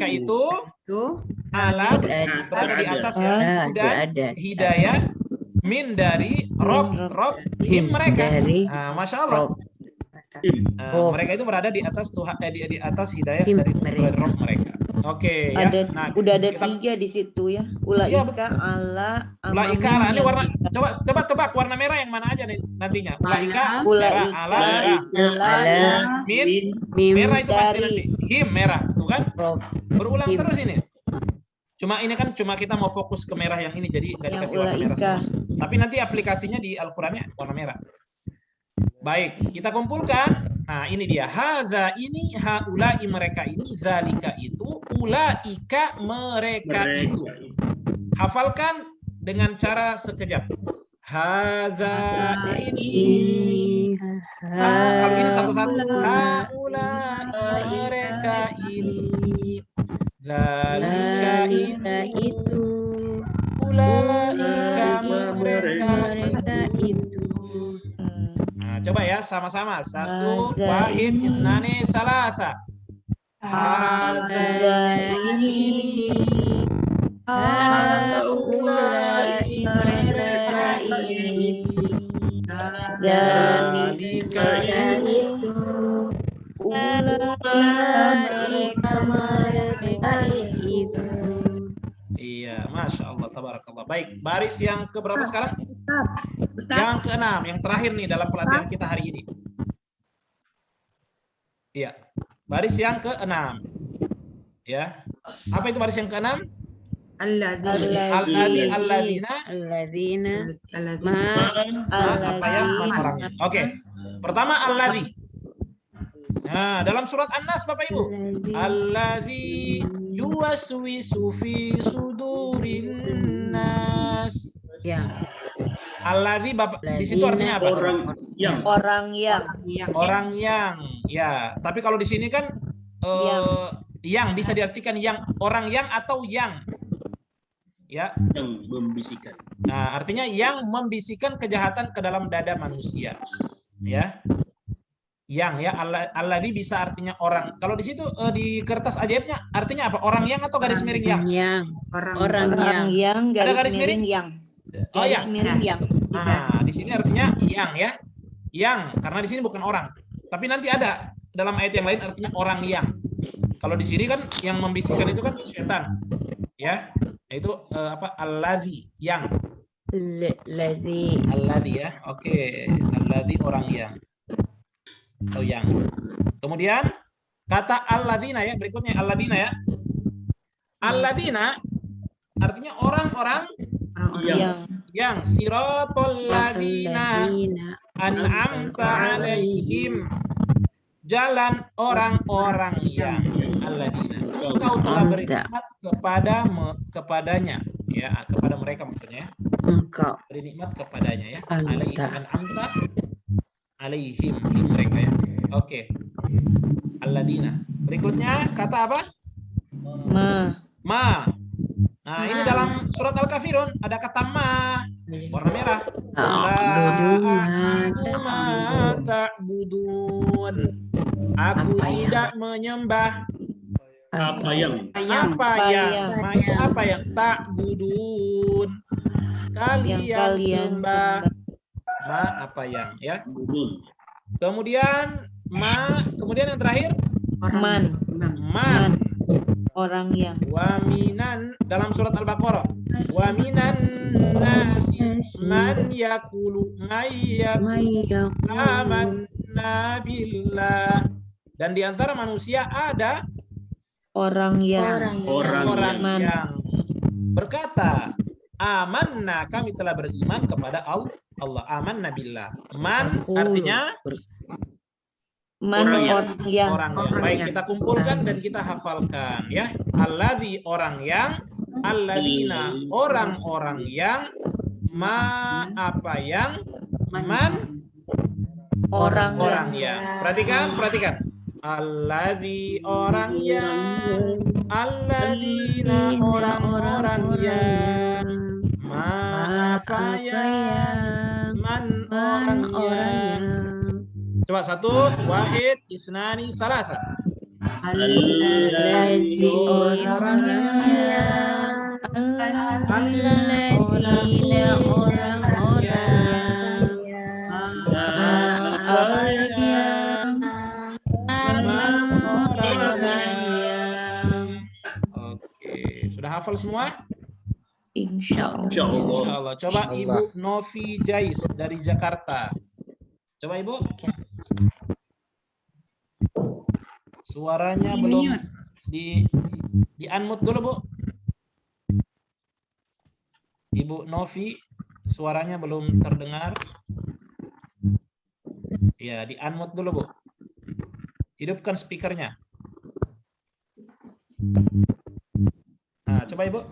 itu ala berada di atas ya. Hudan, hidayah, min dari rob him mereka. Masya Allah. Mereka itu berada di atas Tuhan, di atas hidayah dari rob mereka. Oke, ya. Udah ada 3 di situ ya. Ulaika ala. Ulaika ala. Ini warna. Coba tebak warna merah yang mana aja nih nantinya. Ulaika merah, ala merah. Min merah itu pasti nanti. Him merah, tuh kan? Berulang terus ini. Cuma kita mau fokus ke merah yang ini, jadi nggak dikasih warna merah semua. Tapi nanti aplikasinya di Al-Qur'annya warna merah. Baik, kita kumpulkan. Nah, ini dia. Haza ini, haulai mereka ini, zalika itu, ulaika mereka itu. Hafalkan dengan cara sekejap. Haza ini. Kalau ini satu-satu. Haulai mereka ini. Zalika itu. Ulaika mereka itu. Coba ya sama-sama. 1, wahid, isnani, salasa. Hadza ini. Haulai mereka ini. Zalika itu. Ulaika mereka itu. Iya, Masya Allah, tabarakallah. Baik, baris yang keberapa sekarang? Yang ke-6, yang terakhir nih dalam pelatihan kita hari ini. Iya, baris yang ke-6. Ya, apa itu baris yang ke-6? Alladzina. Alladzina Alladzina. apa ya? Man orangnya. Oke. Pertama alladzi. Nah, dalam surat An-Nas Bapak Ibu. Alladzi yuwaswisu fi sudurin nas. Yang. Alladzi Bapak di situ artinya apa? Orang yang. Orang yang. Ya, tapi kalau di sini kan yang bisa diartikan yang, orang yang atau yang. Ya. Yang membisikkan. Nah, artinya yang membisikkan kejahatan ke dalam dada manusia. Ya. Yang ya, alladzi bisa artinya orang. Kalau di situ di kertas ajaibnya artinya apa? Orang yang atau garis miring yang? Yang. Orang yang. Yang Ada garis miring? yang. Oh ya. Garis miring yang. Nah, di sini artinya yang ya. Yang, karena di sini bukan orang. Tapi nanti ada dalam ayat yang lain artinya orang yang. Kalau di sini kan yang membisikkan itu kan setan. Ya. Itu apa? Alladzi, yang. Alladzi ya. Oke, alladzi orang yang. Atau yang. Kemudian kata alladzina ya, berikutnya alladzina ya. Alladzina artinya orang-orang yang siratal ladzina an'amta alaihim, jalan orang-orang yang alladzina engkau telah bernikmat kepadanya ya, kepada mereka maksudnya. Engkau Bernikmat kepadanya ya. An'amta alaihim, mereka ya. Oke. Alladzina. Berikutnya kata apa? Ma. Nah, ini dalam surat Al-Kafirun ada kata ma, warna merah. Ta'budun. Aku tidak menyembah Apa yang? Ma itu apa yang ta'budun. Kalian sembah. Ma apa yang ya. Kemudian kemudian yang terakhir man. Orang yang. Wa minan dalam surat Al-Baqarah. Wa minan nasi man yaqulu amanna billah. Dan di antara manusia ada Orang yang. yang berkata, amanna, kami telah beriman kepada Allah. Amanna billah. Man artinya orang yang. Baik, kita kumpulkan dan kita hafalkan ya. Alladzi orang yang, alladzina orang-orang yang, ma apa yang, man orang yang. Perhatikan. Alladzi orang yang, alladzina orang-orang yang, ma apa yang, man orang yang. Coba satu, wahid, isnani, salasa. Alladzi orang yang, alladzina orang-orang yang, apa yang, man orang yang. Oke, sudah hafal semua? Insya Insya Allah. Insya Allah. Coba Ibu Novi Jais dari Jakarta. Coba Ibu. Suaranya belum di unmute dulu, Bu. Ibu Novi, suaranya belum terdengar. Ya, di unmute dulu, Bu. Hidupkan speakernya. Nah, coba Ibu.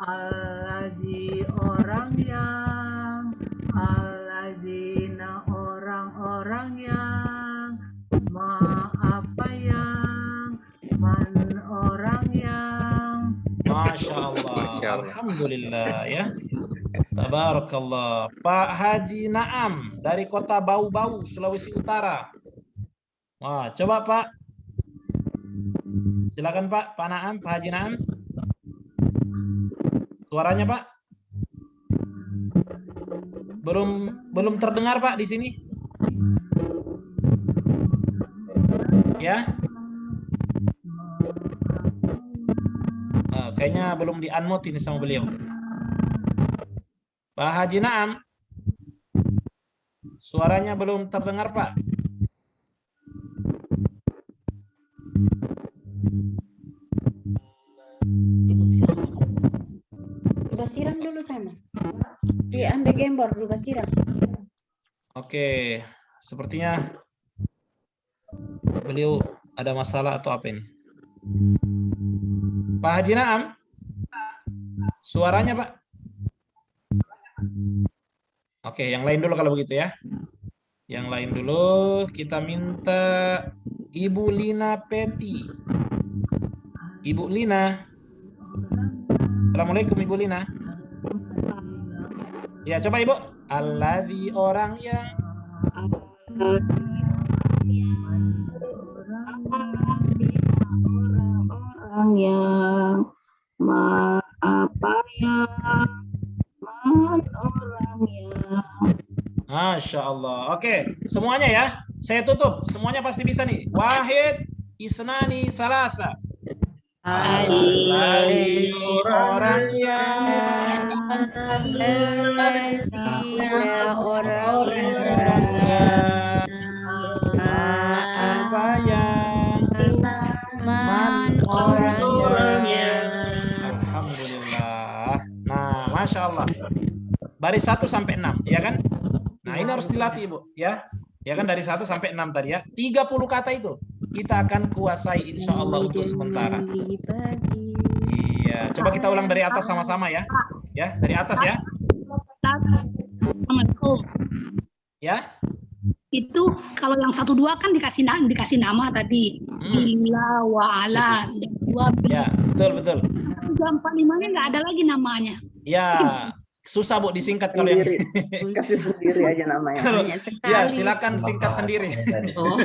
Alladzi orang yang, alladzina orang-orang yang, ma apa yang, man orang yang. Masya Allah. Alhamdulillah ya. Tabarakallah. Pak Haji Naam dari Kota Bau-Bau, Sulawesi Utara. Wah, coba Pak. Silakan Pak Naam, Pak Haji Naam. Suaranya Pak. Belum terdengar Pak di sini. Ya. Kayaknya belum di unmute ini sama beliau. Pak Haji Naam. Suaranya belum terdengar Pak. siram dulu sana. Diambil gambar dulu siram. Oke, sepertinya beliau ada masalah atau apa ini? Pak Haji Naam, suaranya Pak. Oke, yang lain dulu kalau begitu ya. Yang lain dulu kita minta Ibu Lina Peti. Ibu Lina. Assalamualaikum Ibu Lina. Ya, coba Ibu. Alladzi orang yang Orang yang apa yang orang yang. Masya Allah. Oke, semuanya ya. Saya tutup. Semuanya pasti bisa nih. Wahid, isnani, salasa. Alladzi orang yang apa yang orang yang. Alhamdulillah. Nah, Masya Allah. Baris 1 sampai 6, ya kan? Nah, ini harus dilatih, Bu, ya. Ya kan, dari 1 sampai 6 tadi ya. 30 kata itu kita akan kuasai insya Allah untuk sementara. Iya, coba kita ulang dari atas sama-sama ya. Ya, dari atas ya. Assalamualaikum. Ya. Itu kalau yang 1, 2 kan dikasih nama tadi. Bila wa'ala. Ya, betul. 3, 4, 5-nya nggak ada lagi namanya. Ya, susah Bu disingkat kalau yang kasih sendiri aja namanya. Ya, silakan singkat sendiri. Oh.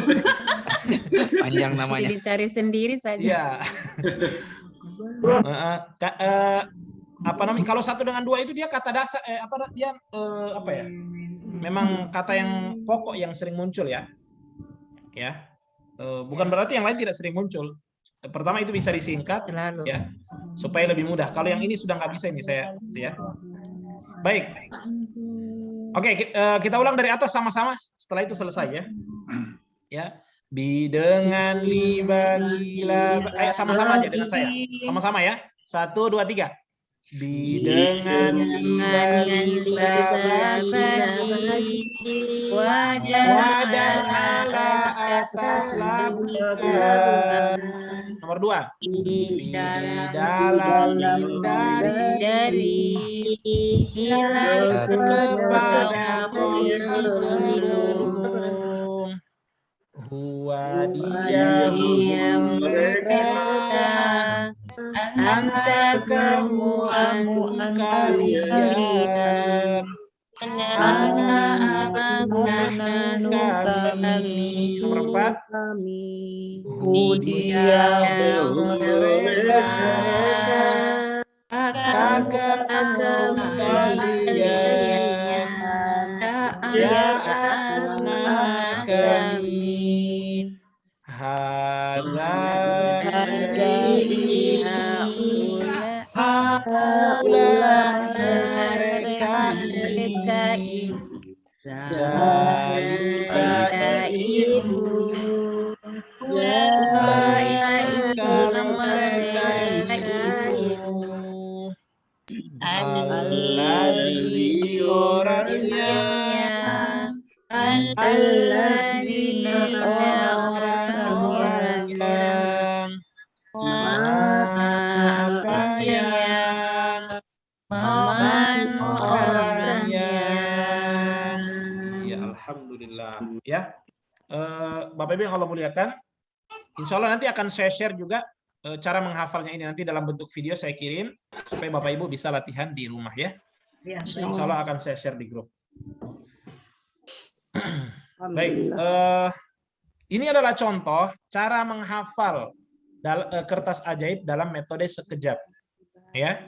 Panjang namanya. Jadi cari sendiri saja. Ya. Apa namanya? Kalau 1 dengan 2 itu dia kata dasar apa ya? Memang kata yang pokok yang sering muncul ya. Ya. Bukan berarti yang lain tidak sering muncul. Pertama itu bisa disingkat ya, supaya lebih mudah. Kalau yang ini sudah nggak bisa ini saya ya. Baik. Oke, kita ulang dari atas sama-sama. Setelah itu selesai ya. Ya. Bidengan libagila. Ayo sama-sama aja dengan saya. Sama-sama ya. 1, 2, 3. Bidengan libagila wadah ala atas labukan. Nomor 2. Di dalam dari hilang kepada kondisi sebelum huwa dia mereka anta kamu kalian kami. Nomor 4. Dia mereka kakak kalian ya anak kami hadza mereka ini dari ibu alladzi orangnya alladzina orang-orang yang apa yang orang yang ya alhamdulillah ya. Bapak Ibu yang Allah muliakan, insya Allah nanti akan saya share juga cara menghafalnya ini nanti dalam bentuk video saya kirim supaya Bapak Ibu bisa latihan di rumah ya. Insya Allah akan saya share di grup. Baik, ini adalah contoh cara menghafal kertas ajaib dalam metode sekejap ya.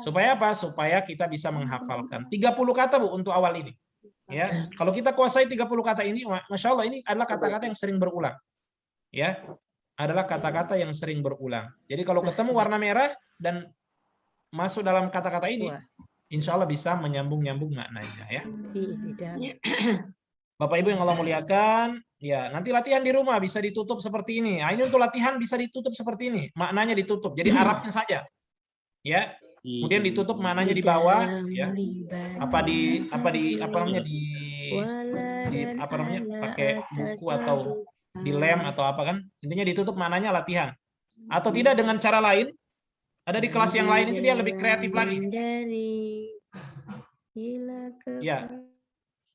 Supaya apa? Supaya kita bisa menghafalkan 30 kata Bu untuk awal ini. Ya, kalau kita kuasai 30 kata ini, Masya Allah ini adalah kata-kata yang sering berulang. Ya, adalah kata-kata yang sering berulang. Jadi kalau ketemu warna merah dan masuk dalam kata-kata ini, insya Allah bisa menyambung-nyambung maknanya. Ya. Bapak Ibu yang Allah muliakan, ya nanti latihan di rumah bisa ditutup seperti ini. Nah, ini untuk latihan bisa ditutup seperti ini, maknanya ditutup. Jadi Arabnya saja. Ya, kemudian ditutup mananya di bawah, ya. Apa namanya di apa namanya pakai buku atau di lem atau apa kan? Intinya ditutup mananya latihan. Atau tidak dengan cara lain, ada di kelas yang lain itu dia lebih kreatif lagi. Ya.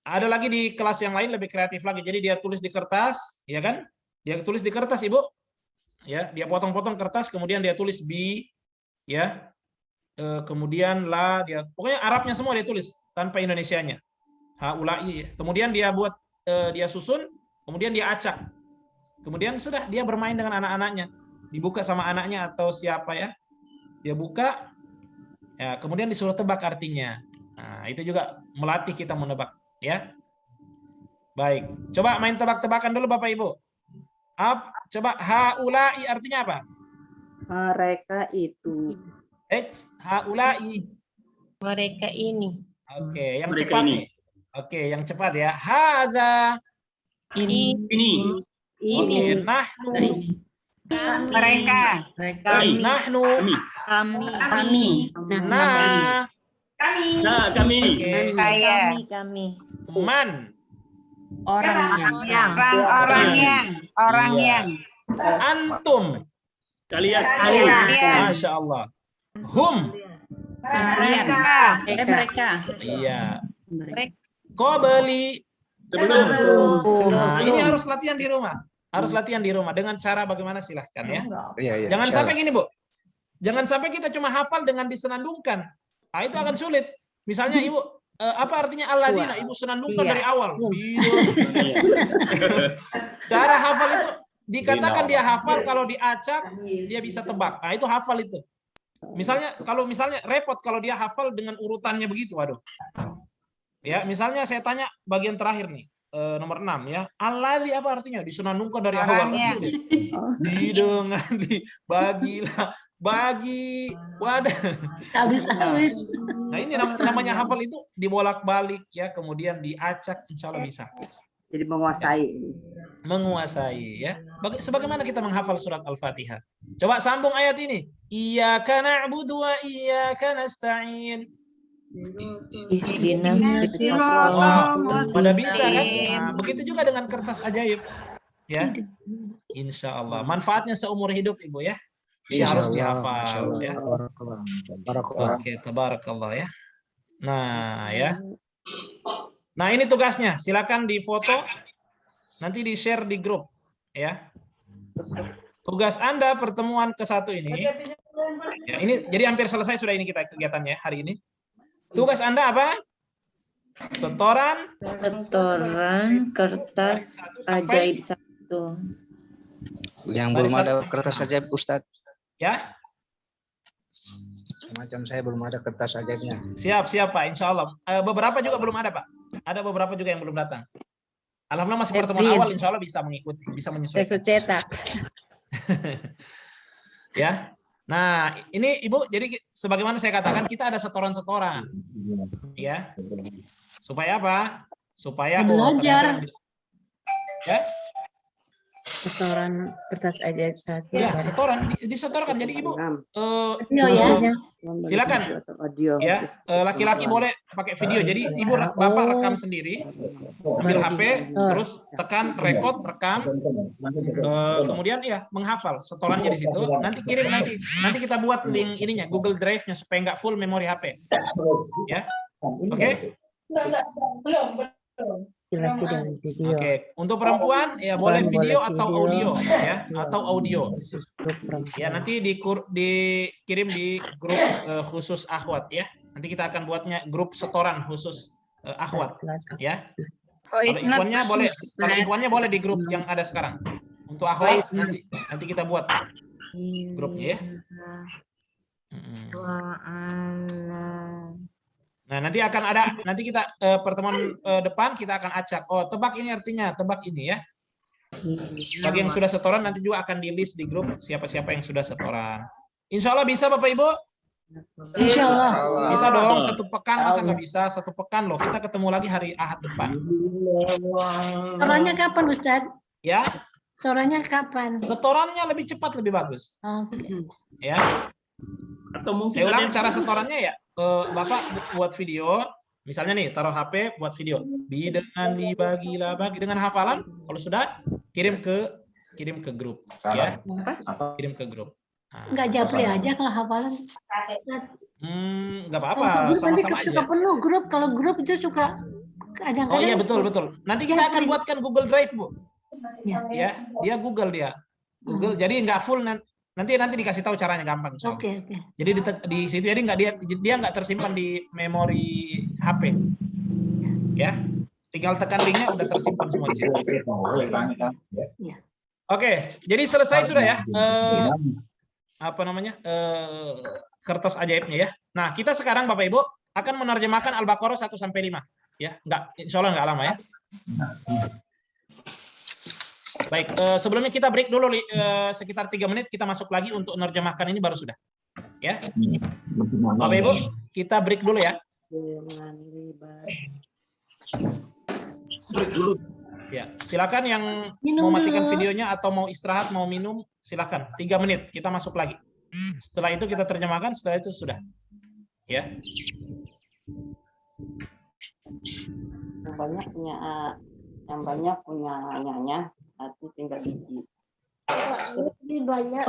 Ada lagi di kelas yang lain lebih kreatif lagi. Jadi dia tulis di kertas, ya kan? Dia tulis di kertas, Ibu. Ya, dia potong-potong kertas, kemudian dia tulis bi, ya. Kemudian la, dia pokoknya Arabnya semua dia tulis tanpa Indonesianya. Haulai. Kemudian dia buat dia susun, kemudian dia acak. Kemudian sudah dia bermain dengan anak-anaknya. Dibuka sama anaknya atau siapa ya. Dia buka, ya, kemudian disuruh tebak artinya. Nah, itu juga melatih kita menebak. Ya, baik. Coba main tebak-tebakan dulu Bapak Ibu. Coba haulai artinya apa? Mereka itu. Haulai. Mereka ini. Oke, yang Mereka cepat ini. nih. Oke, yang cepat ya. Hadza. Ini. Oke, nahnu. Mereka. Nahnu. Kami. Nah. Nah, kami. Oke. Kami. Man. Orang yang. Iya. Antum. Kalian. Masya Allah. Hum. Mereka. Iya. Qabli. Sebelum. Nah, ini harus latihan di rumah. Harus latihan di rumah. Dengan cara bagaimana silahkan ya. Iya. Jangan sampai gini, Bu. Jangan sampai kita cuma hafal dengan disenandungkan. Nah, itu akan sulit. Misalnya Ibu, apa artinya alladzina? Ibu senandungkan dari awal. Cara hafal itu dikatakan dia hafal, kalau diacak dia bisa tebak. Nah, itu hafal itu. Misalnya repot kalau dia hafal dengan urutannya begitu, waduh. Ya, misalnya saya tanya bagian terakhir nih, nomor 6 ya. Alladzi apa artinya? Disenandungkan dari awal. Dengan dibagilah, bagi, wadah. Habis. Nah, ini namanya hafal itu dibolak-balik ya, kemudian diacak, insya Allah bisa. Jadi menguasai. Menguasai ya. Sebagaimana kita menghafal surat Al-Fatihah. Coba sambung ayat ini. Iyyaka na'budu wa iyyaka nasta'in. Pada bisa kan? Nah, begitu juga dengan kertas ajaib. Ya. Insya Allah. Manfaatnya seumur hidup Ibu ya. Jadi harus dihafal ya. Oke, tabarakallah ya. Nah, ya. Nah, ini tugasnya. Silakan difoto. Nanti di-share di grup ya. Tugas Anda pertemuan ke-1 ini. Ya, ini jadi hampir selesai sudah ini kita kegiatannya hari ini. Tugas Anda apa? Setoran kertas ajaib 1. Yang belum ada kertas ajaib Ustadz. Ya. Semacam saya belum ada kertas ajaibnya. Siap Pak, insya Allah. Beberapa juga belum ada Pak. Ada beberapa juga yang belum datang. Alhamdulillah masih pertemuan awal, insya Allah bisa mengikuti, bisa menyesuaikan. Saya cetak. Ya. Nah, ini Ibu, jadi sebagaimana saya katakan kita ada setoran-setoran. Ya. Supaya apa? Supaya belajar. Ya. Setoran kertas ajaib 1. Ya, setoran disetorkan. Jadi Ibu silakan. Ya, laki-laki boleh pakai video. Jadi Ibu Bapak rekam sendiri, ambil HP, terus tekan record, rekam, kemudian ya menghafal setorannya di situ. Nanti kirim nanti kita buat link ininya Google Drive-nya supaya nggak full memori HP. Ya, oke? Oke, untuk perempuan ya boleh video atau audio ya, atau audio. Ya, nanti dikirim di grup khusus akhwat ya. Nanti kita akan buatnya grup setoran khusus akhwat ya. Kalau ikhwannya boleh di grup yang ada sekarang. Untuk akhwat nanti kita buat grupnya ya. Nah, nanti kita pertemuan depan kita akan acak. Oh, tebak ini artinya, tebak ini ya. Bagi yang sudah setoran nanti juga akan di list di grup siapa-siapa yang sudah setoran. Insya Allah bisa Bapak Ibu? Insya Allah. Bisa dong, 1 pekan masa nggak bisa? 1 pekan loh, kita ketemu lagi hari Ahad depan. Setorannya kapan Ustadz? Ya. Setorannya kapan? Setorannya lebih cepat lebih bagus. Oke. Ya. Atau mungkin Saya ulang ada yang cara putus. setorannya ya. Bapak buat video, misalnya nih taruh HP buat video. Dengan dibagi dengan hafalan. Kalau sudah kirim ke grup ya. Kirim ke grup. Nggak japri aja kalau hafalan. Nggak Kalau apa-apa, grup nanti sama-sama suka aja. penuh grup. Kalau grup itu suka kadang-kadang. Oh iya betul. Nanti kita akan buatkan Google Drive, Bu. Ya, dia Google. Jadi nggak full nanti dikasih tahu caranya gampang. Oke. Jadi di situ jadi dia nggak tersimpan di memori HP. Ya. Tinggal tekan linknya udah tersimpan semua di situ. Oke, jadi selesai sudah ya. Kertas ajaibnya ya. Nah, kita sekarang Bapak Ibu akan menerjemahkan Al-Baqarah 1 sampai 5 ya. Insya Allah nggak lama ya. Baik, sebelumnya kita break dulu sekitar 3 menit, kita masuk lagi untuk menerjemahkan ini baru sudah. Ya. Bapak Ibu, kita break dulu ya. Break dulu. Ya, silakan yang mau matikan videonya atau mau istirahat, mau minum, silakan. 3 menit, kita masuk lagi. Setelah itu kita terjemahkan, setelah itu sudah. Ya. Yang banyak punya nyanya, satu tinggal biji. Lebih banyak.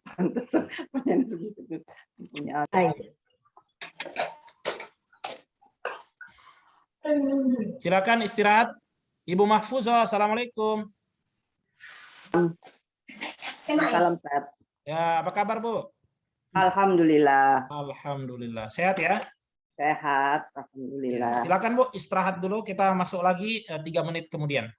Pantesan punya segitu punya. Silakan istirahat. Ibu Mahfuzah, assalamualaikum. Salam sehat. Ya, apa kabar Bu? Alhamdulillah. Alhamdulillah. Sehat ya? Sehat, alhamdulillah. Silakan Bu, istirahat dulu. Kita masuk lagi 3 menit kemudian.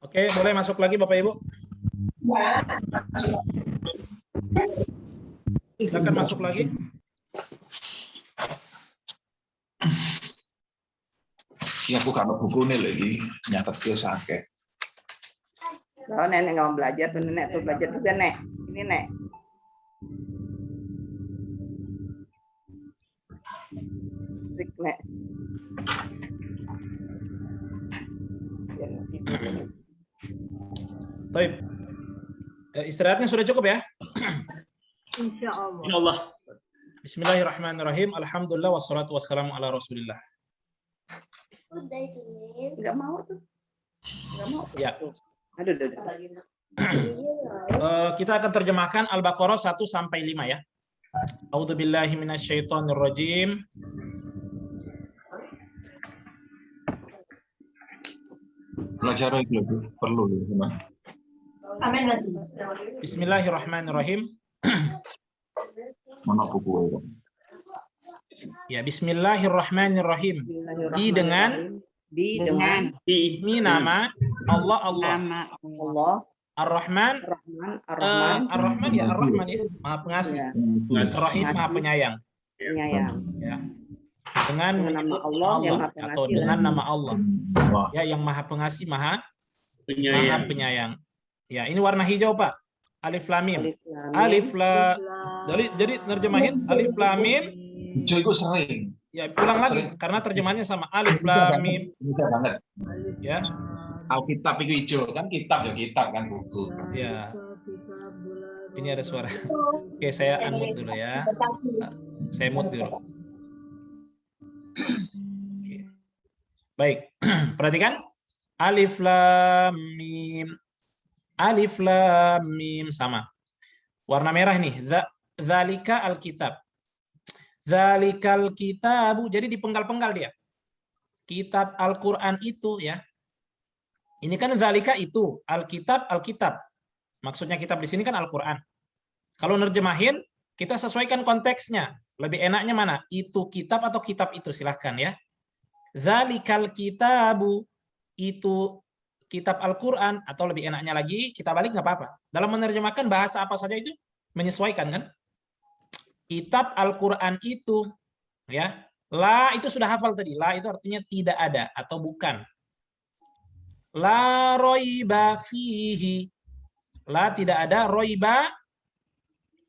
Oke, boleh masuk lagi Bapak Ibu? Silakan masuk lagi. Ya aku kalau buku nih lagi nyatet ke sake. Kalau nenek nggak mau belajar tuh nenek tuh belajar juga nek. Ini nek. Sik nek. Baik. Istirahatnya sudah cukup ya? Insya Allah. Insya Allah. Bismillahirrahmanirrahim. Alhamdulillah wassalatu wassalamu ala Rasulillah. Udah itu nih. Nggak mau tuh. Nggak mau. Ya. Aduh. Kita akan terjemahkan Al-Baqarah 1 sampai 5 ya. A'udzubillahi minasyaitonirrajim. Belajar itu perlu ya. Bismillahirrahmanirrahim. Mana buku Ya, Bismillahirrahmanirrahim. Dengan Bi dengan Ini nama Allah. Allah. Ar-Rahman. Ar-Rahman ya, Ar-Rahman ya, Maha Pengasih. Ar-Rahim, Maha Penyayang. Ya. Dengan nama Allah yang Maha atau Pengasih, dengan nama Allah. Ya, yang Maha Pengasih, Maha Penyayang. Ya, ini warna hijau, Pak. Alif lam mim. Alif lam. Jadi nerjemahin Alif lam mim. Hijau itu sering. Ya, ulang lagi karena terjemahannya sama. Alif lam mim. Banget. Ya. Alkitab itu hijau kan, kitab kan buku. Ya. Ini ada suara. Oke, saya unmute dulu ya. Saya mute dulu. Oke. Baik, perhatikan. Alif lam mim. Alif lam mim sama. Warna merah nih. Dzalika alkitab. Dzalikal kitabu. Jadi dipenggal-penggal dia. Kitab Al-Qur'an itu ya. Ini kan dzalika itu, alkitab. Maksudnya kitab di sini kan Al-Qur'an. Kalau nerjemahin, kita sesuaikan konteksnya. Lebih enaknya mana? Itu kitab atau kitab itu, silahkan ya. Dzalikal kitabu, itu kitab Al-Qur'an, atau lebih enaknya lagi, kita balik nggak apa-apa. Dalam menerjemahkan bahasa apa saja itu menyesuaikan kan? Kitab Al-Qur'an itu, ya. La itu sudah hafal tadi. La itu artinya tidak ada atau bukan. La roiba fihi. La tidak ada, roiba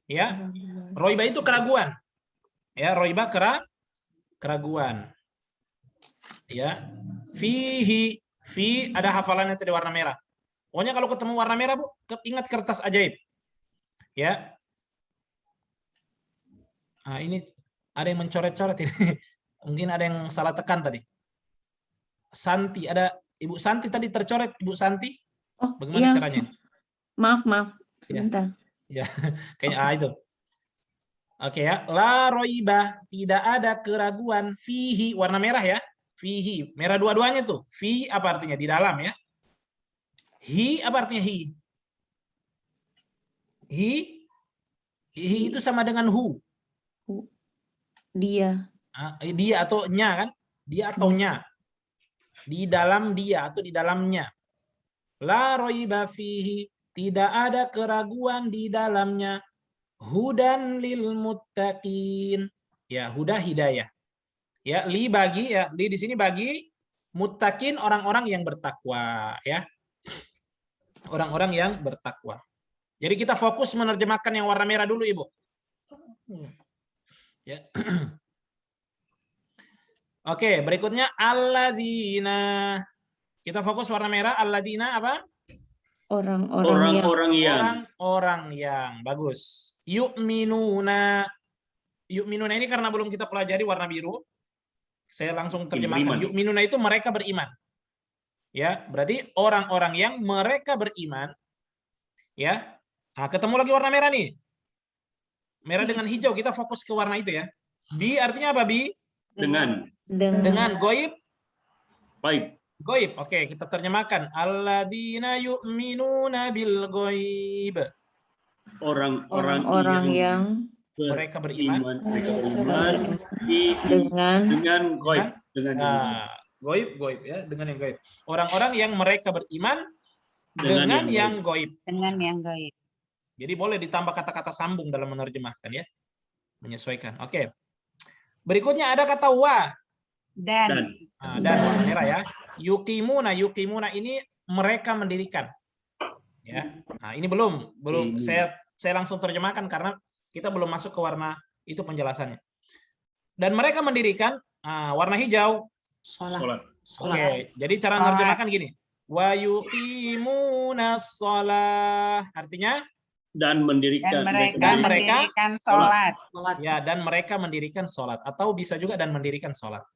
ya. Roiba itu keraguan. Ya, roiba keraguan. Ya. Fihi, fi ada hafalannya tadi warna merah. Pokoknya kalau ketemu warna merah, Bu, ingat kertas ajaib. Ya. Nah, ini ada yang mencoret-coret ini. Mungkin ada yang salah tekan tadi. Santi, ada Ibu Santi tadi tercoret, Ibu Santi. Oh, bagaimana iya. caranya? Maaf, sebentar. Ya, kayaknya itu. Oke ya, la roiba, tidak ada keraguan, fihi, warna merah ya. Fihi, merah dua-duanya tuh. Fi apa artinya? Di dalam ya. Hi apa artinya hi? Hi itu sama dengan hu. Dia. Dia atau nya kan? Dia atau nya. Di dalam dia atau di dalamnya. La roiba fihi, tidak ada keraguan di dalamnya. Hudan lil muttaqin. Ya, huda hidayah. Ya, li bagi ya, li di sini bagi muttaqin, orang-orang yang bertakwa ya. Orang-orang yang bertakwa. Jadi kita fokus menerjemahkan yang warna merah dulu, Ibu. Ya. Oke, berikutnya alladzina. Kita fokus warna merah, alladzina apa? Orang-orang yang. Bagus. Yu'minuna. Yu'minuna ini karena belum kita pelajari warna biru. Saya langsung terjemahkan. Yu'minuna itu mereka beriman. Ya, berarti orang-orang yang mereka beriman. Ya. Nah, ketemu lagi warna merah nih. Merah dengan hijau, kita fokus ke warna itu ya. Bi artinya apa, Bi? Dengan goib. Baik. Goib. Oke, kita terjemahkan. Alladzina yu'minuna bil goib. Orang-orang yang mereka beriman. Dengan goib. Goib ya, dengan yang goib. Orang-orang yang mereka beriman dengan yang goib. Dengan yang goib. Jadi boleh ditambah kata-kata sambung dalam menerjemahkan ya. Menyesuaikan. Oke. Berikutnya ada kata wa. Dan warna merah ya. Yuqimuna ini mereka mendirikan. Ya. Nah, ini belum saya langsung terjemahkan karena kita belum masuk ke warna itu penjelasannya. Dan mereka mendirikan warna hijau. Salat. Oke, jadi cara menerjemahkan gini. Wa yuqimuna shalah. Artinya dan mendirikan sholat. Ya, dan mereka mendirikan sholat. Atau bisa juga dan mendirikan sholat.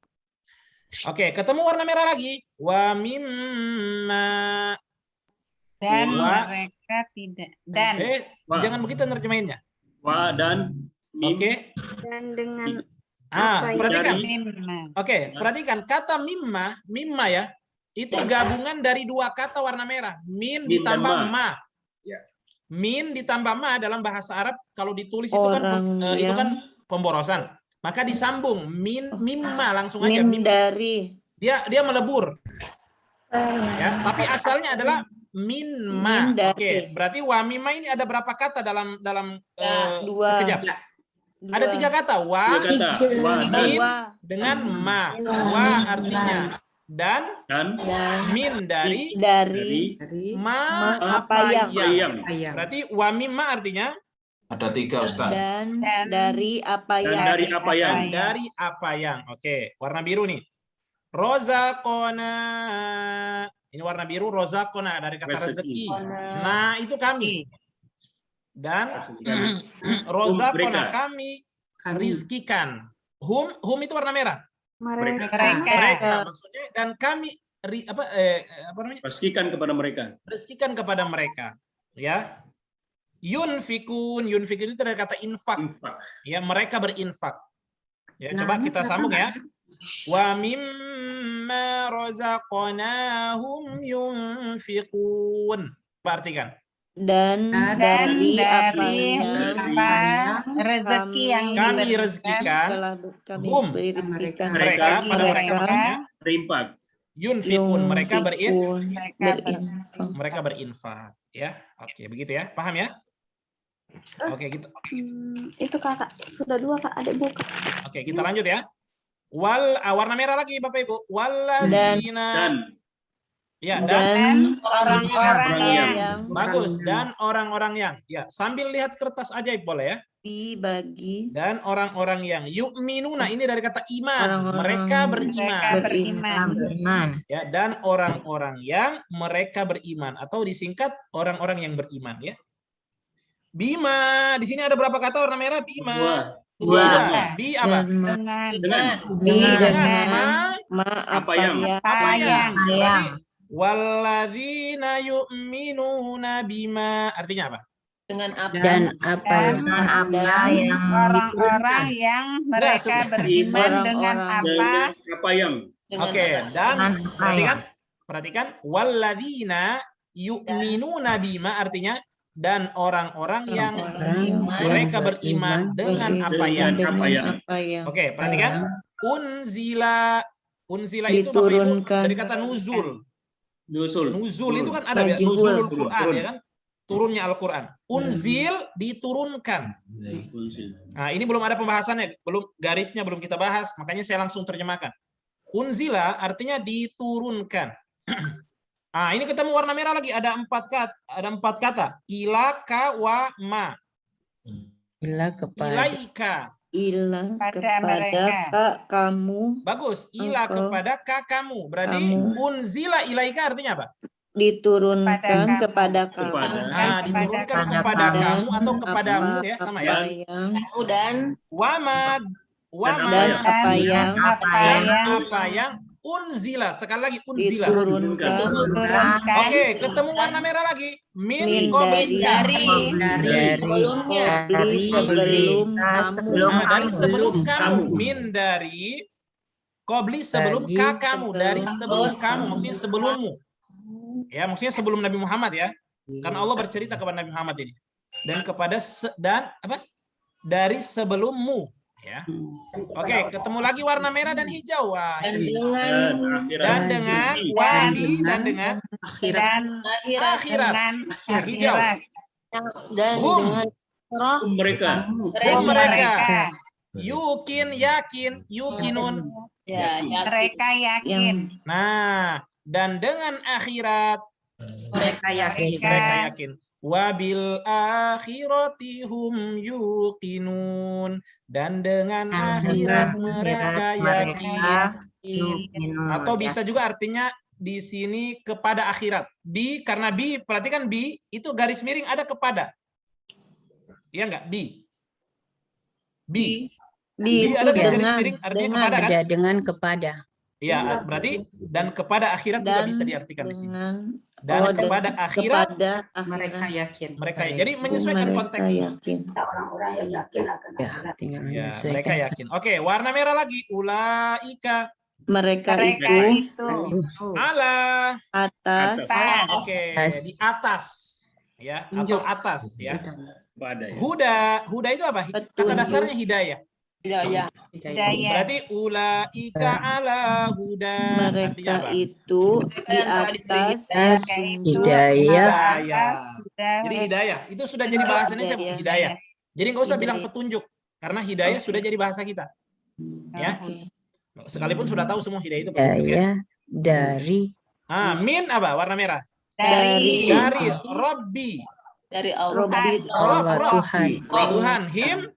Oke, ketemu warna merah lagi. Wa mimma. Dan mereka tidak. Dan. Jangan begitu nerjemahinnya. Wa dan mim. Oke. Dan dengan perhatikan. Oke, perhatikan kata mimma ya. Itu gabungan dari dua kata warna merah. Min ditambah ma. Min ditambah ma dalam bahasa Arab kalau ditulis itu kan pemborosan. Maka disambung mimma langsung aja. Min dari. Dia melebur. Ya, tapi asalnya adalah minma. Min dari. Oke, berarti wa mimma ini ada berapa kata dalam Dua. sekejap? Ada 3 kata. Wa, Tiga kata. Wa dan min dengan ma. Wa artinya dan min dari ma apa yang. Berarti wa mimma artinya Ada 3 Ustaz. dan dari apa dan yang. dari apa yang. dari apa yang. Oke, warna biru nih. Rozakona. Ini warna biru, rozakona dari kata rezeki. Nah, itu kami. Dan rozakona kami rizkikan. Hum itu warna merah. Mereka maksudnya, dan kami apa namanya? Pastikan kepada mereka. Rezekikan kepada mereka. Ya. Yunfikun itu dari kata infak. Ya, mereka berinfak. Ya, coba kita sambung ya. Wa mimma razaqnahum yunfiqun. Perhatikan. Dan dari apa rezeki yang kami rezekikan hum mereka pada mereka maksudnya berinfak. Yunfiqun mereka berinfak. mereka berinfak ya. Oke, begitu ya. Paham ya? Oke, kita Itu kakak sudah 2 kak, adik buka. Oke, kita lanjut ya. Warna merah lagi Bapak Ibu. Walladzina. Ya, dan orang-orang yang bagus, dan orang-orang yang. Ya, sambil lihat kertas ajaib boleh ya. Dibagi. Dan orang-orang yang yu'minuna ini dari kata iman. Orang-orang Mereka beriman. beriman. Ya, dan orang-orang yang mereka beriman atau disingkat orang-orang yang beriman ya. Bima, di sini ada berapa kata warna merah? Bima. Dua. Bi apa? Dengan apa yang. Berarti walladzina yu'minuna bima artinya apa? Dan apa yang Orang-orang yang mereka beriman dengan apa yang. Oke, dan perhatikan walladzina yu'minuna bima artinya dan orang-orang yang mereka beriman dengan apa yang. Oke, perhatikan. Unzila itu Bapak Ibu dari kata nuzul. Nuzul itu kan ada ya, nuzulul Quran ya kan? Turunnya Al-Quran. Unzil diturunkan. Nah, ini belum ada pembahasannya, garisnya belum kita bahas, makanya saya langsung terjemahkan. Unzila artinya diturunkan. Ah, ini ketemu warna merah lagi, ada 4 kata. Ilaka wa ma. Ilaika. Kepada kamu. Bagus. Ila kepada kamu. Berarti unzila ilaika artinya apa? Diturunkan kepada kamu. Nah, diturunkan kepada kamu atau kepadamu ya, sama ya. Dan Wama. Dan apa yang unzila. Sekali lagi unzila. diturunkan. Oke, ketemu warna merah lagi. Min dari sebelum kamu. Min dari qabli sebelum kamu. Dari sebelum kamu, maksudnya sebelummu. Ya, maksudnya sebelum Nabi Muhammad ya. Karena Allah bercerita kepada Nabi Muhammad ini. Dan kepada dari sebelummu. Ya. Oke, ketemu lagi warna merah dan hijau. Wah, dan dengan wadi dan dengan akhirat. Hijau. dan dengan Mereka. Yakin, yukinun. mereka yakin. Nah, dan dengan akhirat Mereka yakin. Wabil akhirati hum yuqinun, dan dengan akhirat mereka yakin. Atau bisa juga artinya di sini kepada akhirat. Karena perhatikan itu garis miring ada kepada. Iya enggak? Ada garis miring artinya kepada kan? dengan kepada. Iya, berarti dan kepada akhirat juga bisa diartikan di sini. Dan kepada akhirat mereka yakin. Jadi menyesuaikan konteksnya. orang-orang yang yakin akan akhirat. Ya, mereka yakin. Oke, warna merah lagi. Ulaika. Mereka itu Ala. atas. Oke, di atas. Ya, atau atas ya. Pada ya. Huda itu apa? Kata dasarnya hidayah. Hidayah. Berarti ulaika ala huda. Artinya Mereka apa? itu di atas Hidayah. Jadi hidayah itu sudah jadi bahasa Indonesia hidayah. Jadi nggak usah bilang petunjuk karena hidayah sudah jadi bahasa kita. Ya. Sekalipun sudah tahu semua hidayah itu petunjuk ya. Dari Min apa? Warna merah. Dari Robbi. Dari Allah. Tuhan. Him.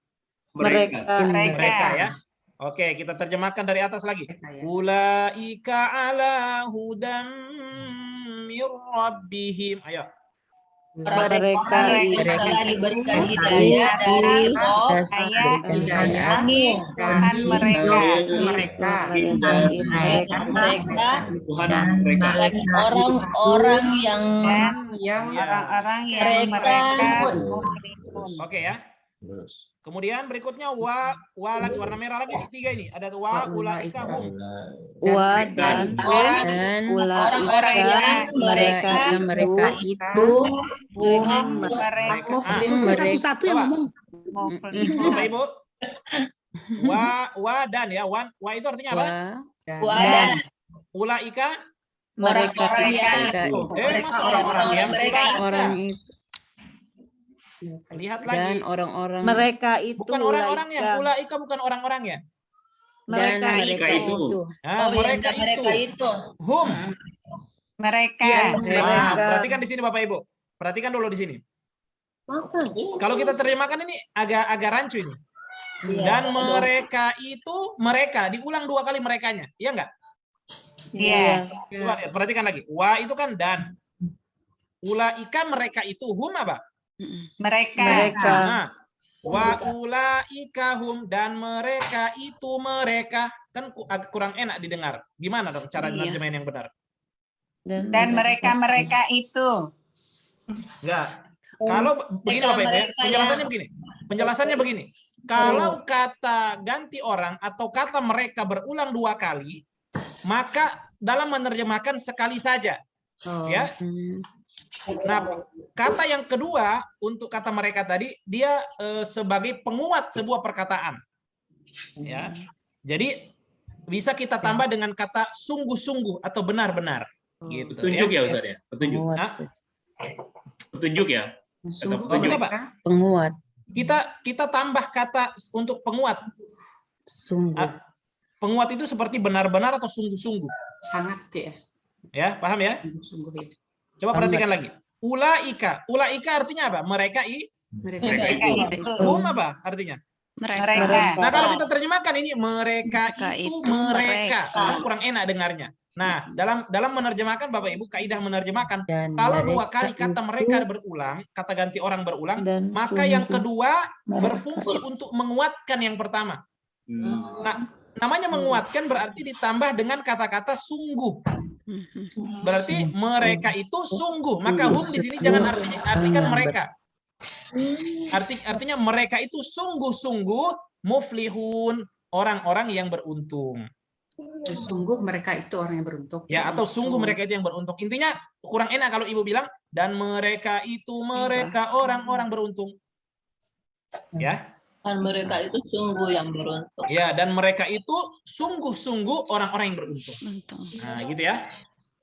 Mereka ya. Oke, kita terjemahkan dari atas lagi. Ulaika ala hudam mir rabbihim. Ayo. mereka diberikan hidayah dari Allah. Tuhan mereka. Dan orang-orang yang mereka. Oke ya. Kemudian berikutnya wa lagi warna merah lagi tiga ini ada wa ulaika hum. Wa dan orang-orang yang mereka itu Satu-satu yang ngomong. Bapak Ibu. Wa dan ya wa itu artinya apa? Dan Ulaika mereka masa orang-orang yang orang itu lihat dan lagi. orang-orang mereka itu Bukan orang-orangnya. Ulaika bukan orang-orangnya. dan mereka itu Mereka itu. Hum. mereka. Perhatikan di sini Bapak Ibu. Perhatikan dulu di sini. Kalau kita terjemahkan ini agak rancu ini. Dan mereka itu diulang 2 kali merekanya. Iya enggak? Iya. Perhatikan lagi. Wa itu kan dan. Ulaika mereka itu hum apa? Mereka. Nah, wa ulaika hum dan mereka itu mereka kan kurang enak didengar. Gimana dong cara nerjemahin yang benar? Dan mereka itu. Enggak. Kalau begini Bapak Ibu ya, penjelasannya begini. Kalau kata ganti orang atau kata mereka berulang 2 kali, maka dalam menerjemahkan sekali saja. Ya. Nah, kata yang kedua untuk kata mereka tadi dia sebagai penguat sebuah perkataan. Ya. Jadi bisa kita tambah dengan kata sungguh-sungguh atau benar-benar. Gitu Petunjuk ya Ustaz ya? Petunjuk. Petunjuk ya? Petunjuk apa? penguat Kita tambah kata untuk penguat. sungguh Penguat itu seperti benar-benar atau sungguh-sungguh. Sangat ya. Ya, paham ya? Coba perhatikan lagi. Ulaika artinya apa? Mereka Mereka itu. hum apa artinya? Mereka. Nah, kalau kita terjemahkan ini mereka itu mereka. Kan kurang enak dengarnya. Nah, dalam menerjemahkan Bapak Ibu kaidah menerjemahkan kalau 2 kali kata mereka berulang, kata ganti orang berulang, maka yang kedua berfungsi untuk menguatkan yang pertama. Nah, namanya menguatkan berarti ditambah dengan kata-kata sungguh. Berarti mereka itu sungguh. Maka hum di sini jangan artikan mereka. Artinya mereka itu sungguh-sungguh muflihun, orang-orang yang beruntung. Sungguh mereka itu orang yang beruntung. Ya, atau sungguh mereka itu yang beruntung. Intinya kurang enak kalau Ibu bilang dan mereka itu mereka orang-orang beruntung. Ya. Dan mereka itu sungguh yang beruntung. Ya, dan mereka itu sungguh-sungguh orang-orang yang beruntung. Nah, gitu ya.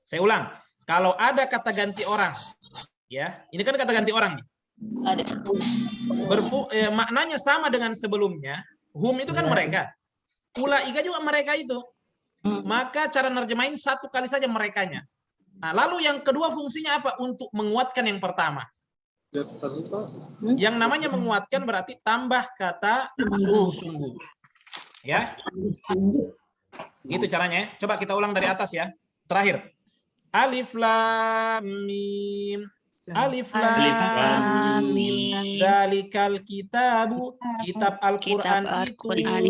Saya ulang. Kalau ada kata ganti orang, ya, ini kan kata ganti orang nih. Maknanya sama dengan sebelumnya. Hum itu kan mereka. Ulaika juga mereka itu. Maka cara nerjemahin 1 kali saja merekanya. Nah, lalu yang kedua fungsinya apa? Untuk menguatkan yang pertama. Yang namanya menguatkan berarti tambah kata sungguh-sungguh. Ya. Gitu caranya. Coba kita ulang dari atas ya. Terakhir. Alif lam mim. Alif lam mim. Dzalikal kitabu, kitab Al-Qur'an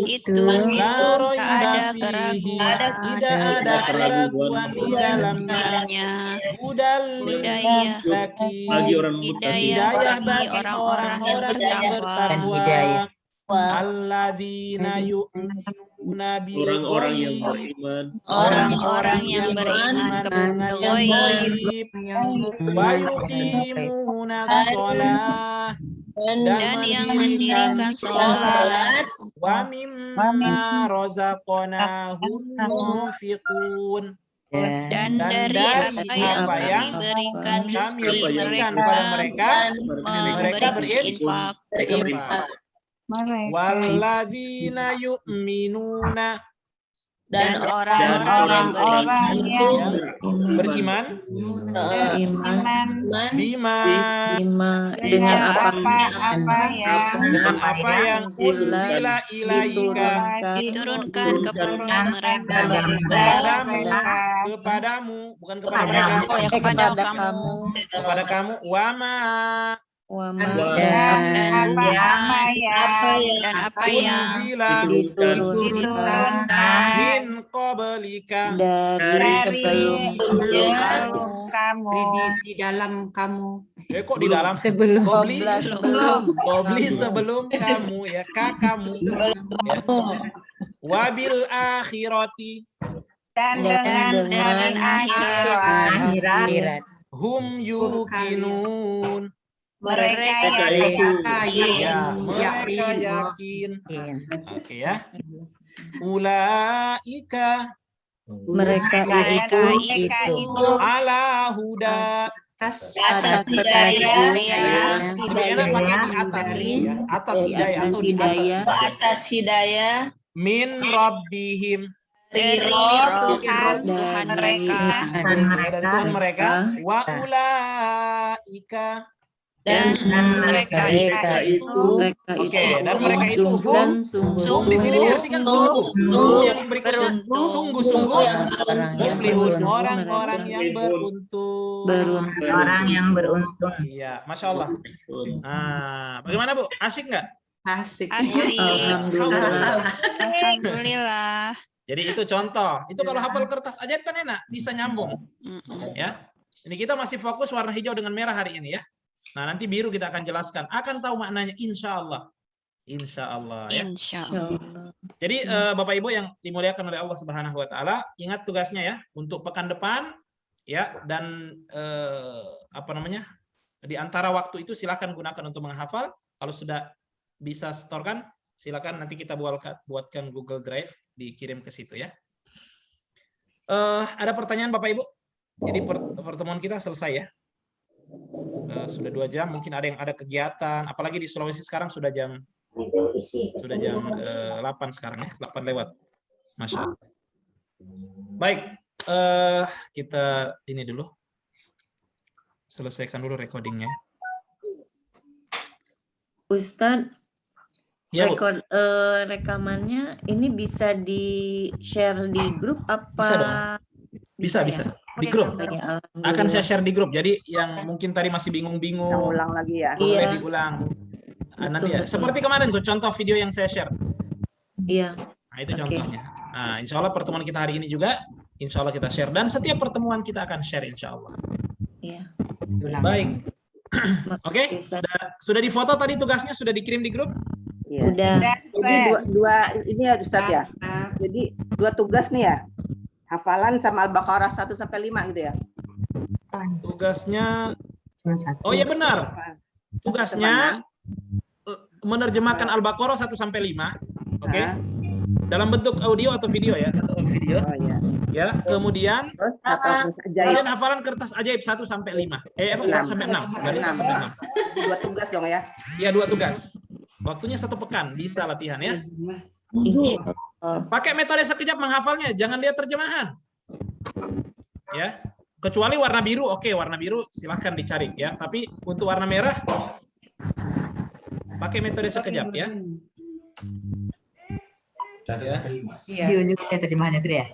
itu la raiba fihi, tidak ada keraguan di dalamnya. Hudal lil muttaqin, hidayah bagi orang-orang yang bertakwa. Alladzina yu'minuna bil orang-orang yang beriman dengan yang gaib wa yuqimuna shalah dan yang mendirikan mendirikan sholat, sholat, wa mimma razaqnahum yunfiqun, dan dari apa yang diberikan kami rezeki rizkikan mereka, pada mereka, mereka berinfak. berinfak. Walladzina yu'minuna, Dan orang-orang yang beriman bima dengan apa dengan apa yang unzila ilaika, diturunkan kepada mereka, kepadamu, bukan kepada mereka, kepada kamu, wama dan apa yang unzila diturunkan min qablika, dari sebelum kamu di dalam kamu. kok di dalam Qobli sebelum kamu ya, kamu ya. Wabil akhirati, Dan dengan akhirat hum yuqinun, mereka yakin. Oke ya. Ulaika, mereka itu ala huda, atas hidayah, lebih enak pakai di atas ya, atas hidayah atau di atas hidayah min rabbihim, dari Tuhan mereka, dari Tuhan mereka, wa ulaika, dan mereka itu oke, dan mereka itu hum di sini diartikan sungguh, yang berikutnya sungguh-sungguh muflihun, orang-orang yang beruntung. Iya, masya Allah. Nah, bagaimana Bu? Asik nggak? asik. Alhamdulillah. Jadi itu contoh. Itu kalau hafal kertas ajaib kan enak, bisa nyambung. Ya. Ini kita masih fokus warna hijau dengan merah hari ini ya. Nah, nanti biru kita akan jelaskan. Akan tahu maknanya insya Allah. Insya Allah ya. Insya Allah. Jadi Bapak Ibu yang dimuliakan oleh Allah Subhanahu wa taala, ingat tugasnya ya untuk pekan depan ya, dan apa namanya? Di antara waktu itu silakan gunakan untuk menghafal. Kalau sudah bisa setorkan, silakan nanti kita buatkan Google Drive, dikirim ke situ ya. Ada pertanyaan Bapak Ibu? Jadi pertemuan kita selesai ya. Sudah 2 jam, mungkin ada yang ada kegiatan, apalagi di Sulawesi sekarang sudah jam 8 sekarang ya, 8 lewat. Masya Allah. Baik, kita ini dulu. Selesaikan dulu recordingnya. Ustadz, ya, rekamannya ini bisa di-share di grup apa? Bisa dong. Bisa. Di grup. Akan saya share di grup. Jadi yang mungkin tadi masih bingung-bingung, ulang lagi ya. boleh diulang. Nanti ya. Seperti kemarin tuh contoh video yang saya share. Iya. Nah, itu contohnya. Nah, insya Allah pertemuan kita hari ini juga, insya Allah kita share. Dan setiap pertemuan kita akan share insya Allah. Iya. Baik. Oke, sudah difoto tadi tugasnya, sudah dikirim di grup? Iya. Udah. Jadi dua ini ya Ustadz ya. Jadi 2 tugas nih ya. Hafalan sama Al-Baqarah 1 sampai 5 gitu ya. Tugasnya, oh ya benar. Tugasnya menerjemahkan Al-Baqarah 1 sampai 5. Oke. Dalam bentuk audio atau video ya, atau video. Oh iya. Ya, kemudian kalian hafalan kertas ajaib 1 sampai 5. 1 sampai 6. Dari 1 sampai 6. 2 tugas dong ya. Iya, 2 tugas. Waktunya 1 pekan, bisa latihan ya. Pakai metode sekejap menghafalnya, jangan lihat terjemahan. Ya. Kecuali warna biru, oke, warna biru silahkan dicari ya. Tapi untuk warna merah pakai metode sekejap ya. Diunjuk terjemahannya itu ya.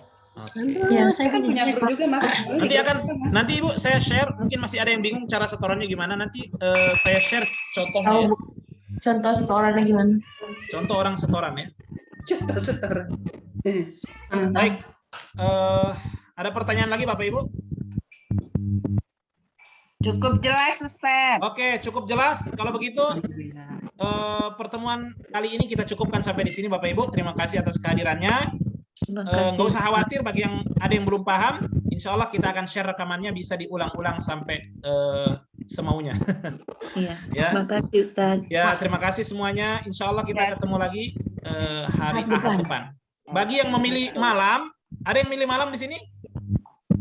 Ya, saya kan punya guru juga Mas. Nanti Ibu saya share, mungkin masih ada yang bingung cara setorannya gimana, nanti saya share contohnya. Contoh setorannya gimana? Contoh orang setoran ya. Contoh setoran. Baik. Ada pertanyaan lagi Bapak Ibu? Cukup jelas Ustaz. Oke, cukup jelas. Kalau begitu pertemuan kali ini kita cukupkan sampai di sini Bapak Ibu. Terima kasih atas kehadirannya. Nggak usah khawatir bagi yang ada yang belum paham. Insya Allah kita akan share rekamannya, bisa diulang-ulang sampai semaunya. Iya. Ya. Makasih Ustaz. Ya, terima kasih semuanya. Insya Allah kita ketemu lagi hari Ahad depan. Bagi yang memilih malam, ada yang milih malam di sini?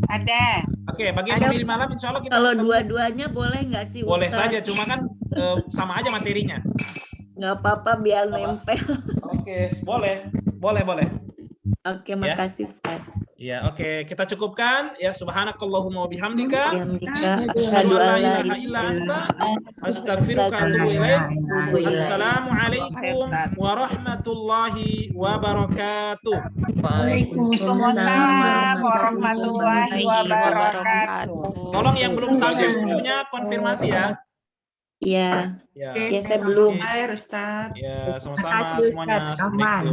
Ada. Oke, bagi yang memilih malam, insya Allah kita Kalau ketemu. dua-duanya boleh nggak sih Ustaz? Boleh saja, cuma kan sama aja materinya. Nggak apa-apa biar nempel. Oke, boleh. Boleh. Oke, makasih Ustaz. Ya, oke, kita cukupkan. Ya, subhanakallahumma wa bihamdika. Asyhadu an la ilaha illa anta astaghfiruka wa atubu ilaik. Assalamualaikum warahmatullahi wabarakatuh. Waalaikumsalam warahmatullahi wabarakatuh. Tolong yang belum salju bukunya konfirmasi ya. Iya. Ya, Ya, saya belum. Ustaz. ya sama-sama semuanya. Assalamualaikum.